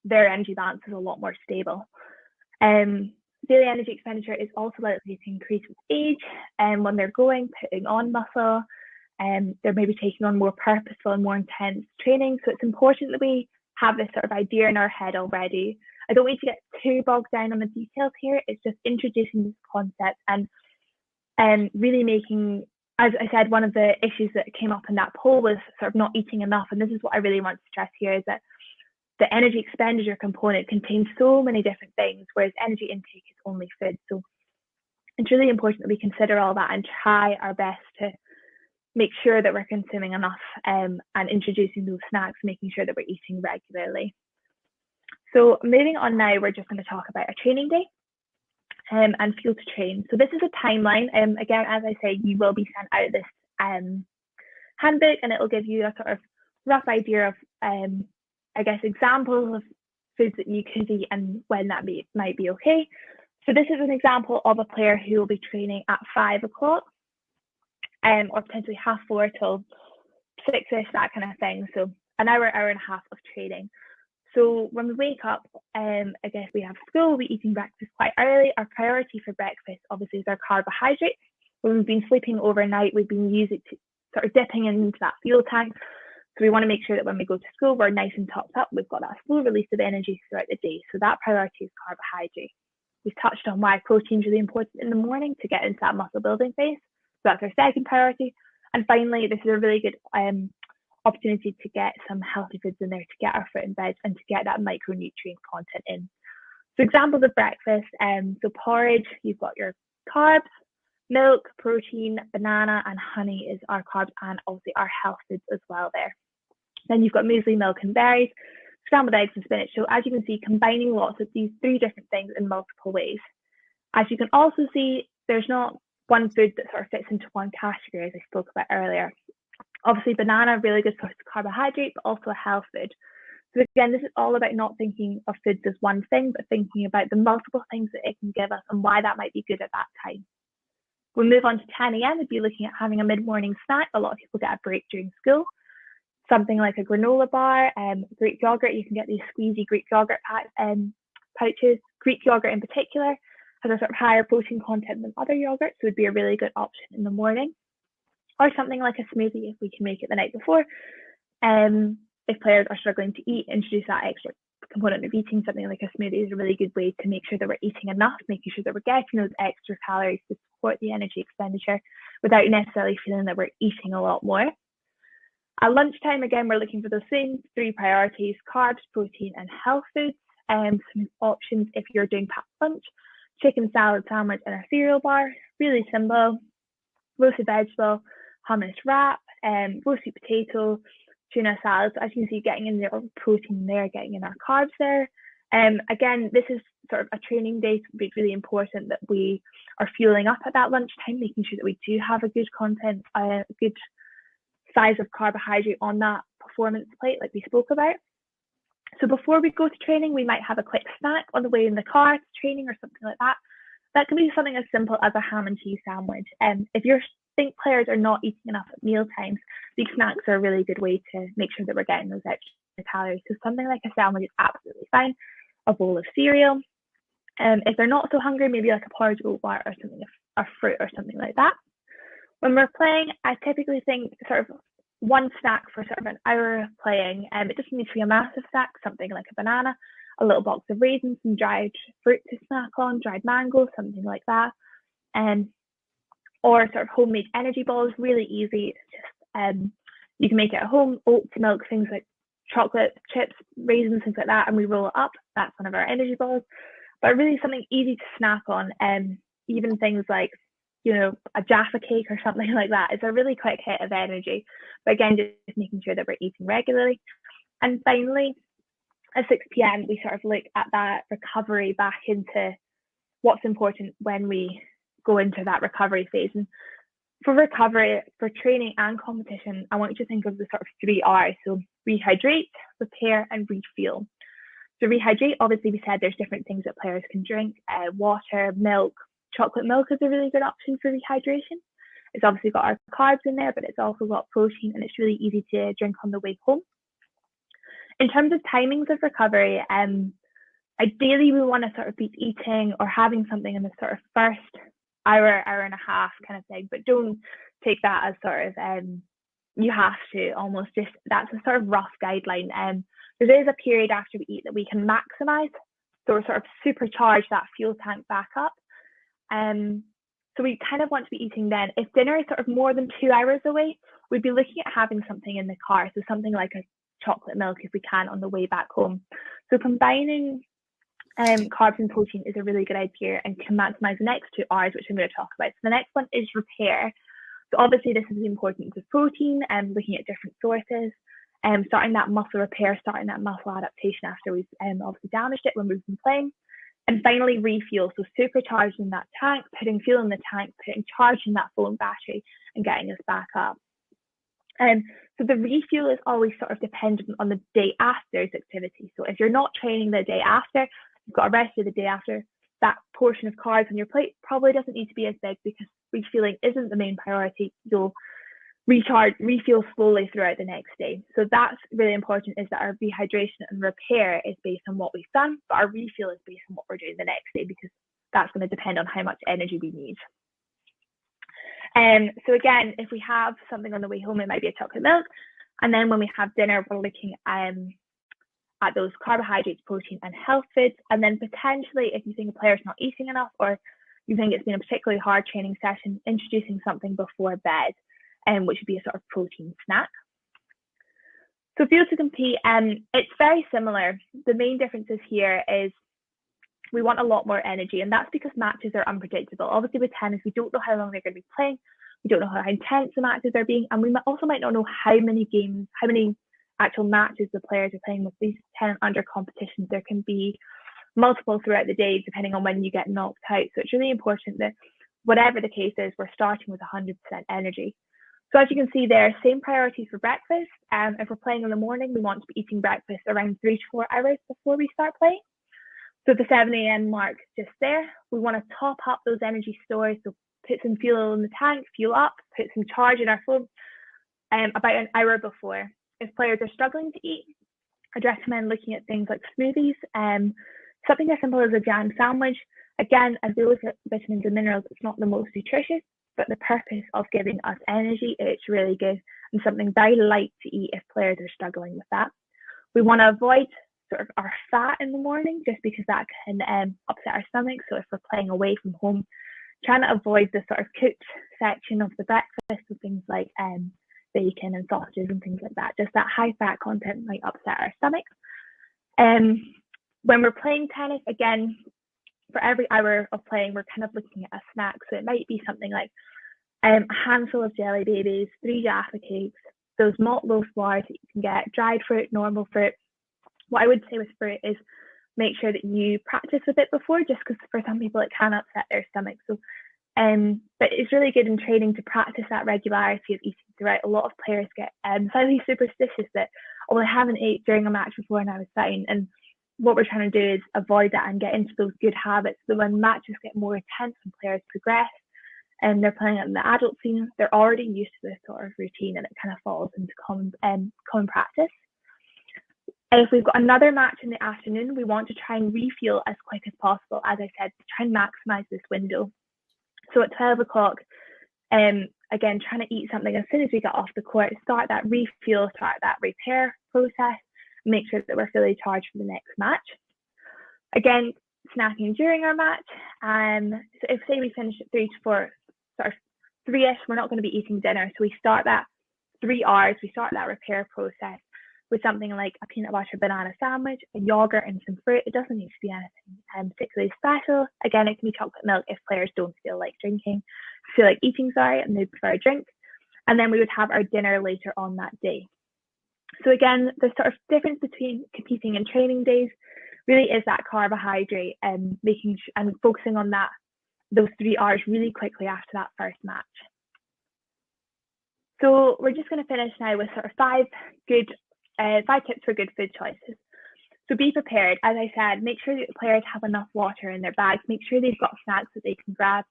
their energy balance is a lot more stable. Daily energy expenditure is also likely to increase with age, and when they're putting on muscle, they're maybe taking on more purposeful and more intense training. So it's important that we have this sort of idea in our head already. I don't need to get too bogged down on the details here. It's just introducing this concept and really making, as I said, one of the issues that came up in that poll was sort of not eating enough. And this is what I really want to stress here, is that the energy expenditure component contains so many different things, whereas energy intake is only food. So it's really important that we consider all that and try our best to make sure that we're consuming enough and introducing those snacks, making sure that we're eating regularly. So moving on now, we're just going to talk about a training day and fuel to train. So this is a timeline. Again, as I say, you will be sent out this handbook, and it will give you a sort of rough idea of, I guess, examples of foods that you can eat and when that might be okay. So this is an example of a player who will be training at 5 o'clock. Or potentially 4:30 till 6ish, that kind of thing. So an hour and a half of training. So when we wake up, I guess we have school, we'll be eating breakfast quite early. Our priority for breakfast obviously is our carbohydrates. When we've been sleeping overnight, we've been using to sort of dipping into that fuel tank. So we want to make sure that when we go to school, we're nice and topped up. We've got that slow release of energy throughout the day. So that priority is carbohydrate. We've touched on why protein is really important in the morning to get into that muscle building phase. So that's our second priority. And finally, this is a really good opportunity to get some healthy foods in there, to get our fruit and veg and to get that micronutrient content in. So examples of breakfast, so porridge, you've got your carbs, milk, protein, banana and honey is our carbs, and obviously our health foods as well there. Then you've got muesli, milk and berries, scrambled eggs and spinach. So as you can see, combining lots of these 3 different things in multiple ways. As you can also see, there's not one food that sort of fits into one category, as I spoke about earlier. Obviously, banana, really good source of carbohydrate, but also a health food. So again, this is all about not thinking of foods as one thing, but thinking about the multiple things that it can give us and why that might be good at that time. We move on to 10 a.m. We'd be looking at having a mid-morning snack. A lot of people get a break during school. Something like a granola bar, Greek yogurt. You can get these squeezy Greek yogurt pouches. Greek yogurt in particular has a sort of higher protein content than other yogurts, so would be a really good option in the morning. Or something like a smoothie if we can make it the night before. If players are struggling to eat, introduce that extra component of eating. Something like a smoothie is a really good way to make sure that we're eating enough, making sure that we're getting those extra calories to support the energy expenditure without necessarily feeling that we're eating a lot more. At lunchtime, again, we're looking for those same 3 priorities: carbs, protein, and health foods. Some options if you're doing packed lunch: chicken salad sandwich and a cereal bar, really simple. Roasted vegetable, hummus wrap, roasted potato, tuna salad. So as you can see, getting in the protein there, getting in our carbs there. Again, this is sort of a training day, so it'd be really important that we are fueling up at that lunchtime, making sure that we do have a good content, a good size of carbohydrate on that performance plate like we spoke about. So before we go to training, we might have a quick snack on the way in the car to training or something like that. That can be something as simple as a ham and cheese sandwich. If you think players are not eating enough at meal times, these snacks are a really good way to make sure that we're getting those extra calories. So something like a sandwich is absolutely fine. A bowl of cereal. If they're not so hungry, maybe like a porridge oat bar or something, a fruit or something like that. When we're playing, I typically think sort of one snack for sort of an hour of playing. It doesn't need to be a massive snack, something like a banana, a little box of raisins, some dried fruit to snack on, dried mango, something like that. Or sort of homemade energy balls, really easy. It's just you can make it at home, oats, milk, things like chocolate chips, raisins, things like that, and we roll it up. That's one of our energy balls. But really something easy to snack on. Even things like, you know, a Jaffa cake or something like that. It's a really quick hit of energy. But again, just making sure that we're eating regularly. And finally, at 6 p.m, we sort of look at that recovery back into what's important when we go into that recovery phase. And for recovery, for training and competition, I want you to think of the sort of 3 R's. So rehydrate, repair, and refuel. So rehydrate, obviously we said there's different things that players can drink, water, milk. Chocolate milk is a really good option for rehydration. It's obviously got our carbs in there, but it's also got protein, and it's really easy to drink on the way home. In terms of timings of recovery, ideally we want to sort of be eating or having something in the sort of first hour, hour and a half kind of thing, but don't take that as sort of you have to almost just, that's a sort of rough guideline. There is a period after we eat that we can maximize, so we're sort of supercharge that fuel tank back up. So we kind of want to be eating then. If dinner is sort of more than 2 hours away, we'd be looking at having something in the car. So something like a chocolate milk if we can on the way back home. So combining carbs and protein is a really good idea and can maximize the next 2 hours, which I'm going to talk about. So the next one is repair. So obviously this is the importance of protein and looking at different sources. Starting that muscle repair, starting that muscle adaptation after we've obviously damaged it when we've been playing. And finally, refuel, so supercharging that tank, putting fuel in the tank, charging that phone battery and getting us back up. So the refuel is always sort of dependent on the day after's activity. So if you're not training the day after, you've got a rest day the day after, that portion of carbs on your plate probably doesn't need to be as big because refueling isn't the main priority. You'll refuel slowly throughout the next day. So that's really important, is that our rehydration and repair is based on what we've done, but our refuel is based on what we're doing the next day, because that's going to depend on how much energy we need. So again, if we have something on the way home, it might be a chocolate milk. And then when we have dinner, we're looking at those carbohydrates, protein, and health foods. And then potentially, if you think a player's not eating enough, or you think it's been a particularly hard training session, introducing something before bed, which would be a sort of protein snack. So fuel to compete, it's very similar. The main differences here is we want a lot more energy, and that's because matches are unpredictable. Obviously with tennis, we don't know how long they're going to be playing. We don't know how intense the matches are being, and we also might not know how many actual matches the players are playing with these 10 and under competitions. There can be multiple throughout the day, depending on when you get knocked out. So it's really important that whatever the case is, we're starting with 100% energy. So as you can see there, same priorities for breakfast. If we're playing in the morning, we want to be eating breakfast around 3 to 4 hours before we start playing. So the 7 a.m. mark just there, we want to top up those energy stores, so put some fuel in the tank, fuel up, put some charge in our phone about an hour before. If players are struggling to eat, I'd recommend looking at things like smoothies, something as simple as a jam sandwich. Again, as we look at vitamins and minerals, it's not the most nutritious, but the purpose of giving us energy, it's really good, and something very light to eat if players are struggling with that. We want to avoid sort of our fat in the morning, just because that can upset our stomach. So if we're playing away from home, trying to avoid the sort of cooked section of the breakfast with things like bacon and sausages and things like that. Just that high fat content might upset our stomach. When we're playing tennis, again, for every hour of playing, we're kind of looking at a snack. So it might be something like a handful of jelly babies, 3 Jaffa cakes, those malt loaf bars that you can get, dried fruit, normal fruit. What I would say with fruit is make sure that you practice with it before, just because for some people it can upset their stomach. So, but it's really good in training to practice that regularity of eating throughout. A lot of players get slightly superstitious that, oh, I haven't ate during a match before and I was fine. And what we're trying to do is avoid that and get into those good habits. So when matches get more intense and players progress and they're playing in the adult scene, they're already used to this sort of routine and it kind of falls into common practice. And if we've got another match in the afternoon, we want to try and refuel as quick as possible. As I said, to try and maximize this window. So at 12 o'clock, again, trying to eat something as soon as we get off the court, start that refuel, start that repair process, make sure that we're fully charged for the next match. Again, snacking during our match. So if say we finish at 3 to 4, sort of 3ish, we're not going to be eating dinner. So we start that 3 hours, we start that repair process with something like a peanut butter banana sandwich, a yogurt and some fruit. It doesn't need to be anything particularly special. Again, it can be chocolate milk if players don't feel like eating, and they prefer a drink. And then we would have our dinner later on that day. So again, the sort of difference between competing and training days really is that carbohydrate and focusing on those 3 hours really quickly after that first match. So we're just going to finish now with sort of 5 tips for good food choices. So be prepared. As I said, make sure that the players have enough water in their bags. Make sure they've got snacks that they can grab.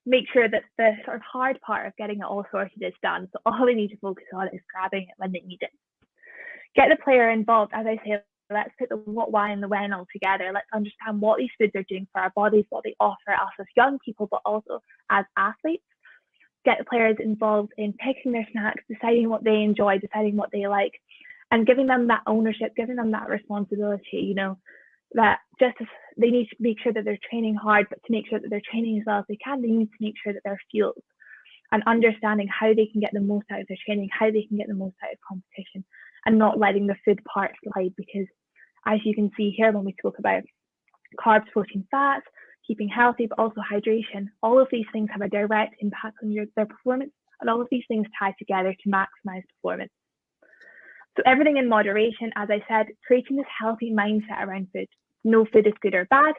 Make sure that the sort of hard part of getting it all sorted is done. So all they need to focus on is grabbing it when they need it. Get the player involved. As I say, let's put the what, why, and the when all together. Let's understand what these foods are doing for our bodies, what they offer us as young people, but also as athletes. Get the players involved in picking their snacks, deciding what they enjoy, deciding what they like, and giving them that ownership, giving them that responsibility, that just as they need to make sure that they're training hard, but to make sure that they're training as well as they can, they need to make sure that they're fueled and understanding how they can get the most out of their training, how they can get the most out of competition, and not letting the food part slide, because as you can see here when we spoke about carbs, protein, fats, keeping healthy, but also hydration, all of these things have a direct impact on their performance, and all of these things tie together to maximize performance. So everything in moderation, as I said, creating this healthy mindset around food. No food is good or bad.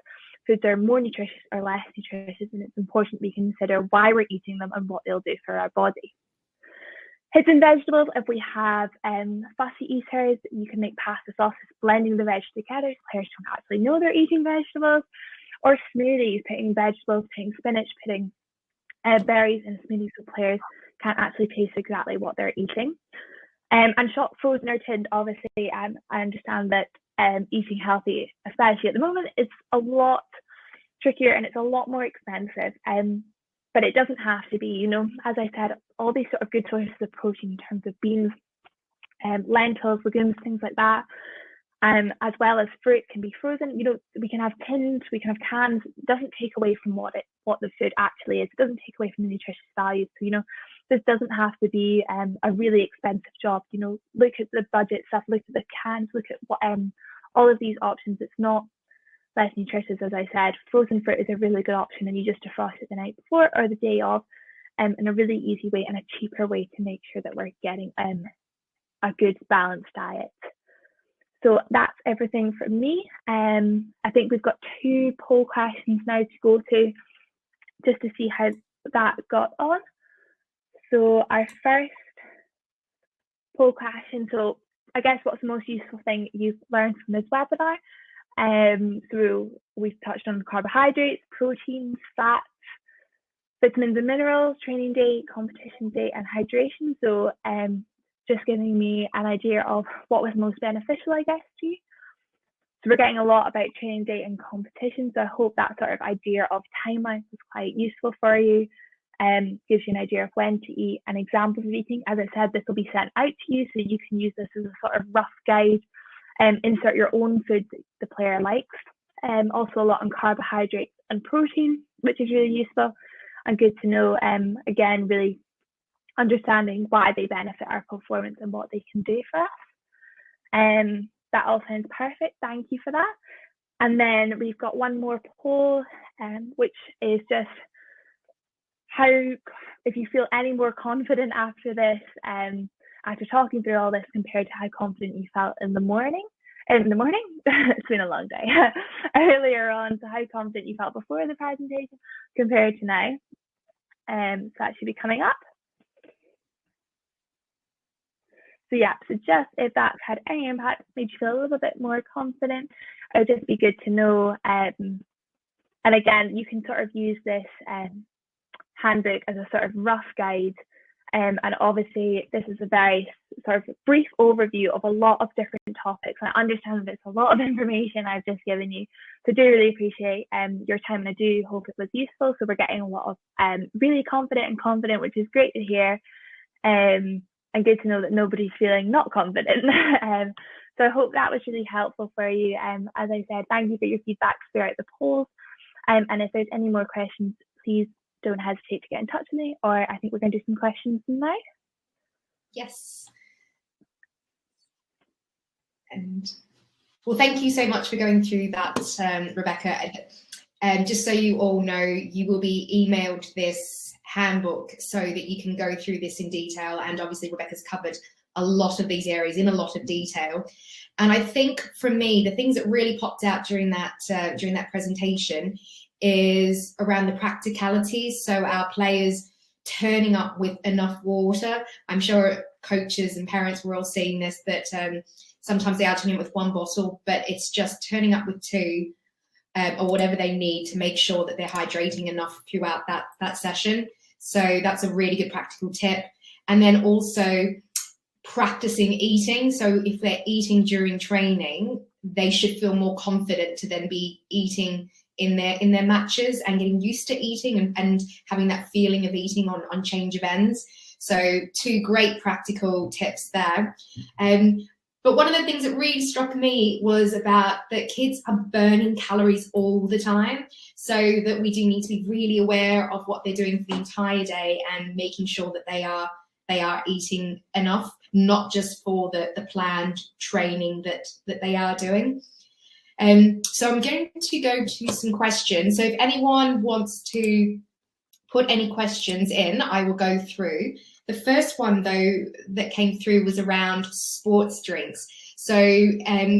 Foods are more nutritious or less nutritious, and it's important we consider why we're eating them and what they'll do for our body. Hidden vegetables, if we have fussy eaters, you can make pasta sauces, blending the veg together so players don't actually know they're eating vegetables. Or smoothies, putting vegetables, putting spinach, putting berries in smoothies so players can't actually taste exactly what they're eating. And shop frozen or tinned, obviously, I understand that eating healthy, especially at the moment, is a lot trickier and it's a lot more expensive. But it doesn't have to be, as I said, all these sort of good sources of protein in terms of beans, lentils, legumes, things like that. As well as fruit can be frozen. We can have tins, we can have cans. It doesn't take away from what the food actually is. It doesn't take away from the nutritious values. So, this doesn't have to be a really expensive job. Look at the budget stuff, look at the cans, look at what all of these options. It's not less nutritious, as I said. Frozen fruit is a really good option, and you just defrost it the night before or the day of, in a really easy way and a cheaper way to make sure that we're getting a good balanced diet. So that's everything from me. I think we've got 2 poll questions now to go to just to see how that got on. So our first poll question, so I guess what's the most useful thing you've learned from this webinar? So we've touched on carbohydrates, proteins, fats, vitamins and minerals, training day, competition day, and hydration. So just giving me an idea of what was most beneficial, I guess, to you. So we're getting a lot about training day and competition. So I hope that sort of idea of timelines is quite useful for you. Gives you an idea of when to eat and examples of eating. As I said, this will be sent out to you, so you can use this as a sort of rough guide. Insert your own food that the player likes. Also a lot on carbohydrates and protein, which is really useful and good to know. Again, really understanding why they benefit our performance and what they can do for us. That all sounds perfect. Thank you for that. And then we've got one more poll, which is just how, if you feel any more confident after this, after talking through all this, compared to how confident you felt in the morning. It's been a long day. Earlier on, so how confident you felt before the presentation compared to now. So that should be coming up. So yeah, so just if that's had any impact, made you feel a little bit more confident, it would just be good to know. And again, you can sort of use this handbook as a sort of rough guide. And obviously this is a very sort of brief overview of a lot of different topics. I understand that it's a lot of information I've just given you. So I do really appreciate your time, and I do hope it was useful. So we're getting a lot of really confident, which is great to hear. And good to know that nobody's feeling not confident. So I hope that was really helpful for you. As I said, thank you for your feedback throughout the polls. And if there's any more questions, please don't hesitate to get in touch with me, or I think we're going to do some questions now. Yes. And well, thank you so much for going through that, Rebecca. Just so you all know, you will be emailed this handbook so that you can go through this in detail. And obviously Rebecca's covered a lot of these areas in a lot of detail. And I think for me, the things that really popped out during that presentation is around the practicalities. So our players turning up with enough water. I'm sure coaches and parents were all seeing this, that sometimes they are turning up with one bottle, but it's just turning up with two or whatever they need to make sure that they're hydrating enough throughout that session. So that's a really good practical tip. And then also practicing eating. So if they're eating during training, they should feel more confident to then be eating in their matches and getting used to eating and having that feeling of eating on change of ends. So two great practical tips there. But one of the things that really struck me was about that kids are burning calories all the time. So that we do need to be really aware of what they're doing for the entire day and making sure that they are eating enough, not just for the planned training that they are doing. So I'm going to go to some questions. So if anyone wants to put any questions in, I will go through. The first one, though, that came through was around sports drinks. So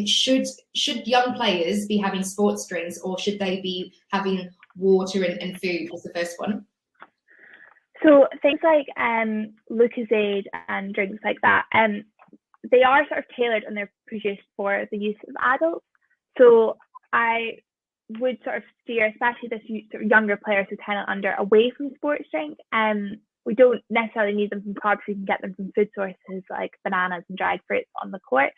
should young players be having sports drinks, or should they be having water and food? Was the first one. So things like Lucozade and drinks like that, they are sort of tailored and they're produced for the use of adults. So I would sort of steer, especially this sort of younger players who 10 and under, away from sports drink. We don't necessarily need them from clubs. We can get them from food sources like bananas and dried fruits on the court.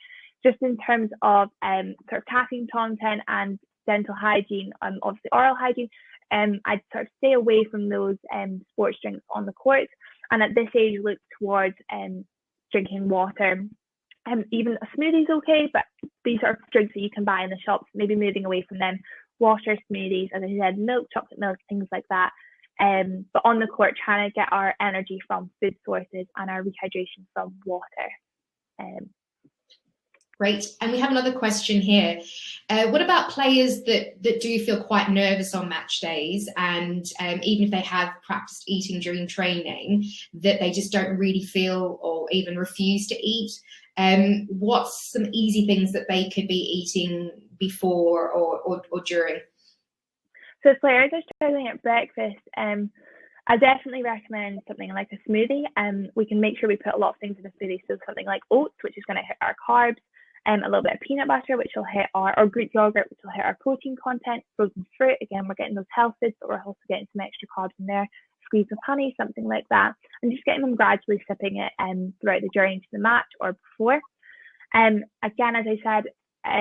Just in terms of sort of caffeine content and dental hygiene, obviously oral hygiene, I'd sort of stay away from those sports drinks on the court. And at this age, look towards drinking water. Even a smoothie is okay, but these sort of drinks that you can buy in the shops, maybe moving away from them. Water, smoothies, as I said, milk, chocolate milk, things like that. But on the court, trying to get our energy from food sources and our rehydration from water. Great. And we have another question here. What about players that do feel quite nervous on match days, and even if they have practiced eating during training, that they just don't really feel or even refuse to eat? What's some easy things that they could be eating before or during? So if players are struggling at breakfast, I definitely recommend something like a smoothie. We can make sure we put a lot of things in a smoothie. So something like oats, which is going to hit our carbs, a little bit of peanut butter, which will hit or Greek yogurt, which will hit our protein content, frozen fruit. Again, we're getting those health foods, but we're also getting some extra carbs in there. squeeze of honey, something like that, and just getting them gradually sipping it throughout the journey to the match or before. Again, as I said,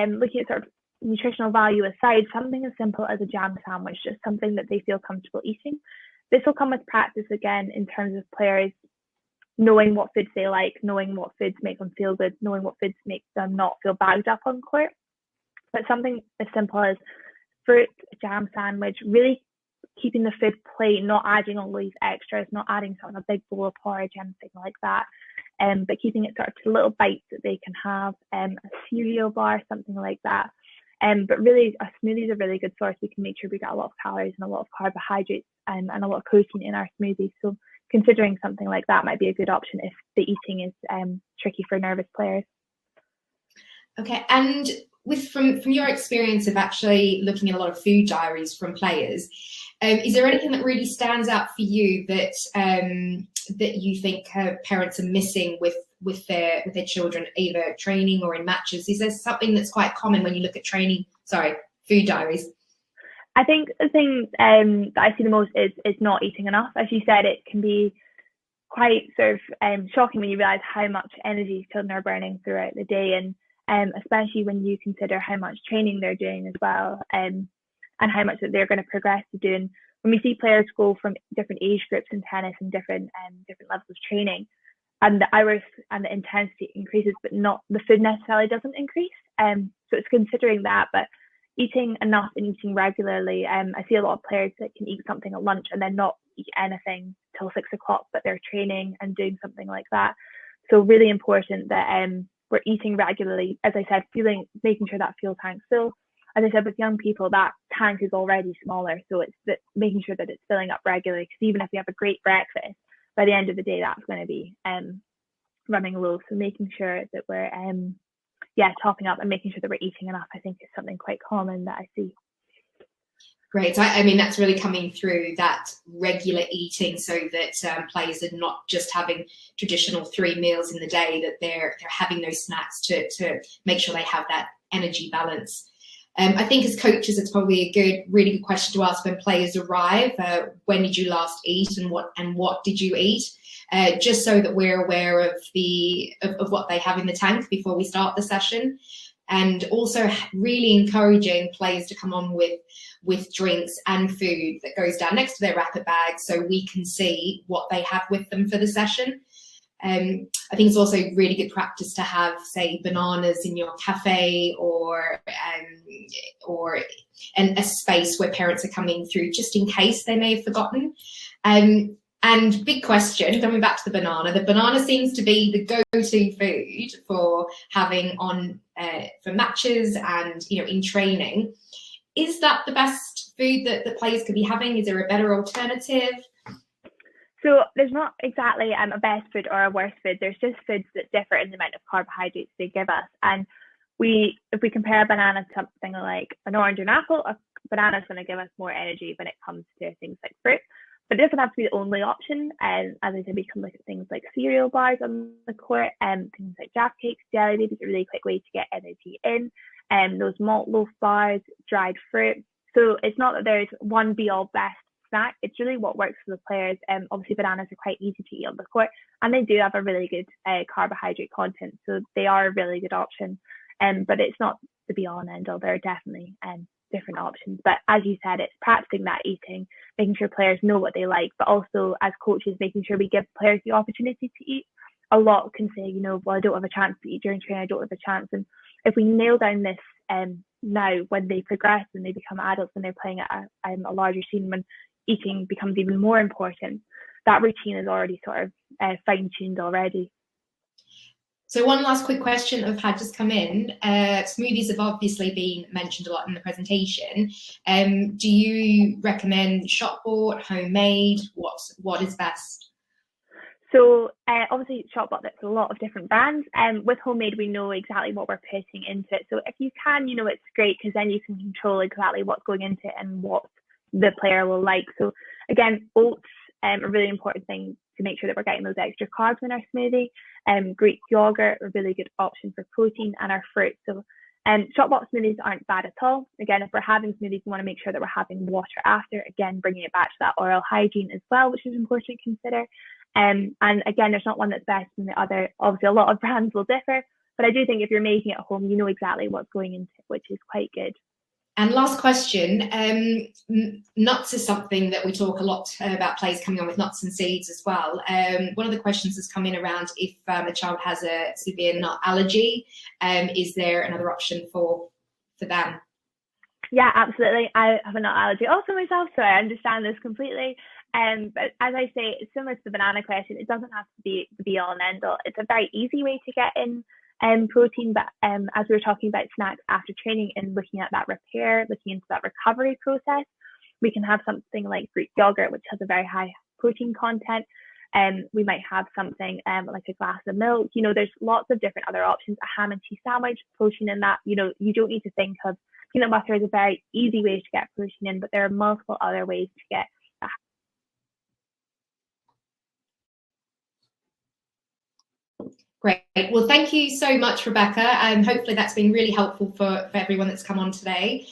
looking at sort of nutritional value aside, something as simple as a jam sandwich, just something that they feel comfortable eating. This will come with practice again in terms of players knowing what foods they like, knowing what foods make them feel good, knowing what foods make them not feel bagged up on court. But something as simple as fruit, a jam sandwich, really keeping the food plain, not adding all these extras, not adding sort of a big bowl of porridge, anything like that, but keeping it sort of to little bites that they can have, a cereal bar, something like that. But really, a smoothie is a really good source. We can make sure we get a lot of calories and a lot of carbohydrates and a lot of protein in our smoothies. So considering something like that might be a good option if the eating is tricky for nervous players. Okay, and from your experience of actually looking at a lot of food diaries from players, is there anything that really stands out for you that that you think parents are missing with their children, either training or in matches? Is there something that's quite common when you look at food diaries? I think the thing that I see the most is not eating enough. As you said, it can be quite sort of shocking when you realise how much energy children are burning throughout the day, and especially when you consider how much training they're doing as well, and how much that they're going to progress to doing. When we see players go from different age groups in tennis and different levels of training, and the hours and the intensity increases, but not the food necessarily doesn't increase. So it's considering that, but eating enough and eating regularly. I see a lot of players that can eat something at lunch and then not eat anything till 6 o'clock, but they're training and doing something like that. So really important that we're eating regularly. As I said, making sure that fuel tank's full. As I said, with young people, that tank is already smaller, so it's making sure that it's filling up regularly. Because even if you have a great breakfast, by the end of the day, that's going to be running low. So making sure that we're topping up and making sure that we're eating enough, I think, is something quite common that I see. Great. I mean, that's really coming through, that regular eating, so that players are not just having traditional 3 meals in the day, that they're having those snacks to make sure they have that energy balance. I think as coaches, it's probably a really good question to ask when players arrive. When did you last eat, and what did you eat? Just so that we're aware of what they have in the tank before we start the session, and also really encouraging players to come on with drinks and food that goes down next to their racket bag, so we can see what they have with them for the session. I think it's also really good practice to have, say, bananas in your cafe or in a space where parents are coming through, just in case they may have forgotten. And big question, coming back to the banana seems to be the go-to food for having on for matches and in training. Is that the best food that players could be having? Is there a better alternative? So there's not exactly a best food or a worst food. There's just foods that differ in the amount of carbohydrates they give us. And if we compare a banana to something like an orange or an apple, a banana is going to give us more energy when it comes to things like fruit. But it doesn't have to be the only option. And as I said, we can look at things like cereal bars on the court, and things like Jaffa cakes, jelly babies, a really quick way to get energy in. Those malt loaf bars, dried fruit. So it's not that there's one be-all best snack. It's really what works for the players. Obviously, bananas are quite easy to eat on the court, and they do have a really good carbohydrate content, so they are a really good option. But it's not the be-all and end-all. There are definitely different options. But as you said, it's practicing that eating, making sure players know what they like, but also as coaches, making sure we give players the opportunity to eat. A lot can say, well, I don't have a chance to eat during training, I don't have a chance. And if we nail down this now, when they progress and they become adults and they're playing at a larger scene, when eating becomes even more important, that routine is already sort of fine-tuned already. So one last quick question I've had just come in. Smoothies have obviously been mentioned a lot in the presentation. Do you recommend shop bought, homemade? What is best? So obviously shop bought, that's a lot of different brands. With homemade, we know exactly what we're putting into it. So if you can, it's great, because then you can control exactly what's going into it and what the player will like. So again, oats, a really important thing to make sure that we're getting those extra carbs in our smoothie. Greek yogurt, a really good option for protein, and our fruit. So Shot box smoothies aren't bad at all. Again, if we're having smoothies, we want to make sure that we're having water after. Again, bringing it back to that oral hygiene as well, which is important to consider. And again, there's not one that's better than the other. Obviously, a lot of brands will differ, but I do think if you're making it at home, you know exactly what's going into it, which is quite good. And last question, nuts is something that we talk a lot about, plays coming on with nuts and seeds as well. One of the questions has come in around if a child has a severe nut allergy, is there another option for them? Yeah, absolutely. I have a nut allergy also myself, so I understand this completely. But as I say, it's similar to the banana question. It doesn't have to be the be all and end all. It's a very easy way to get in protein, but as we were talking about snacks after training and looking at that repair, looking into that recovery process, we can have something like Greek yogurt, which has a very high protein content. We might have something like a glass of milk. You know, there's lots of different other options. A ham and cheese sandwich, protein in that. You know, you don't need to think of peanut butter is a very easy way to get protein in, but there are multiple other ways to get that. Great. Well, thank you so much, Rebecca. Hopefully that's been really helpful for everyone that's come on today.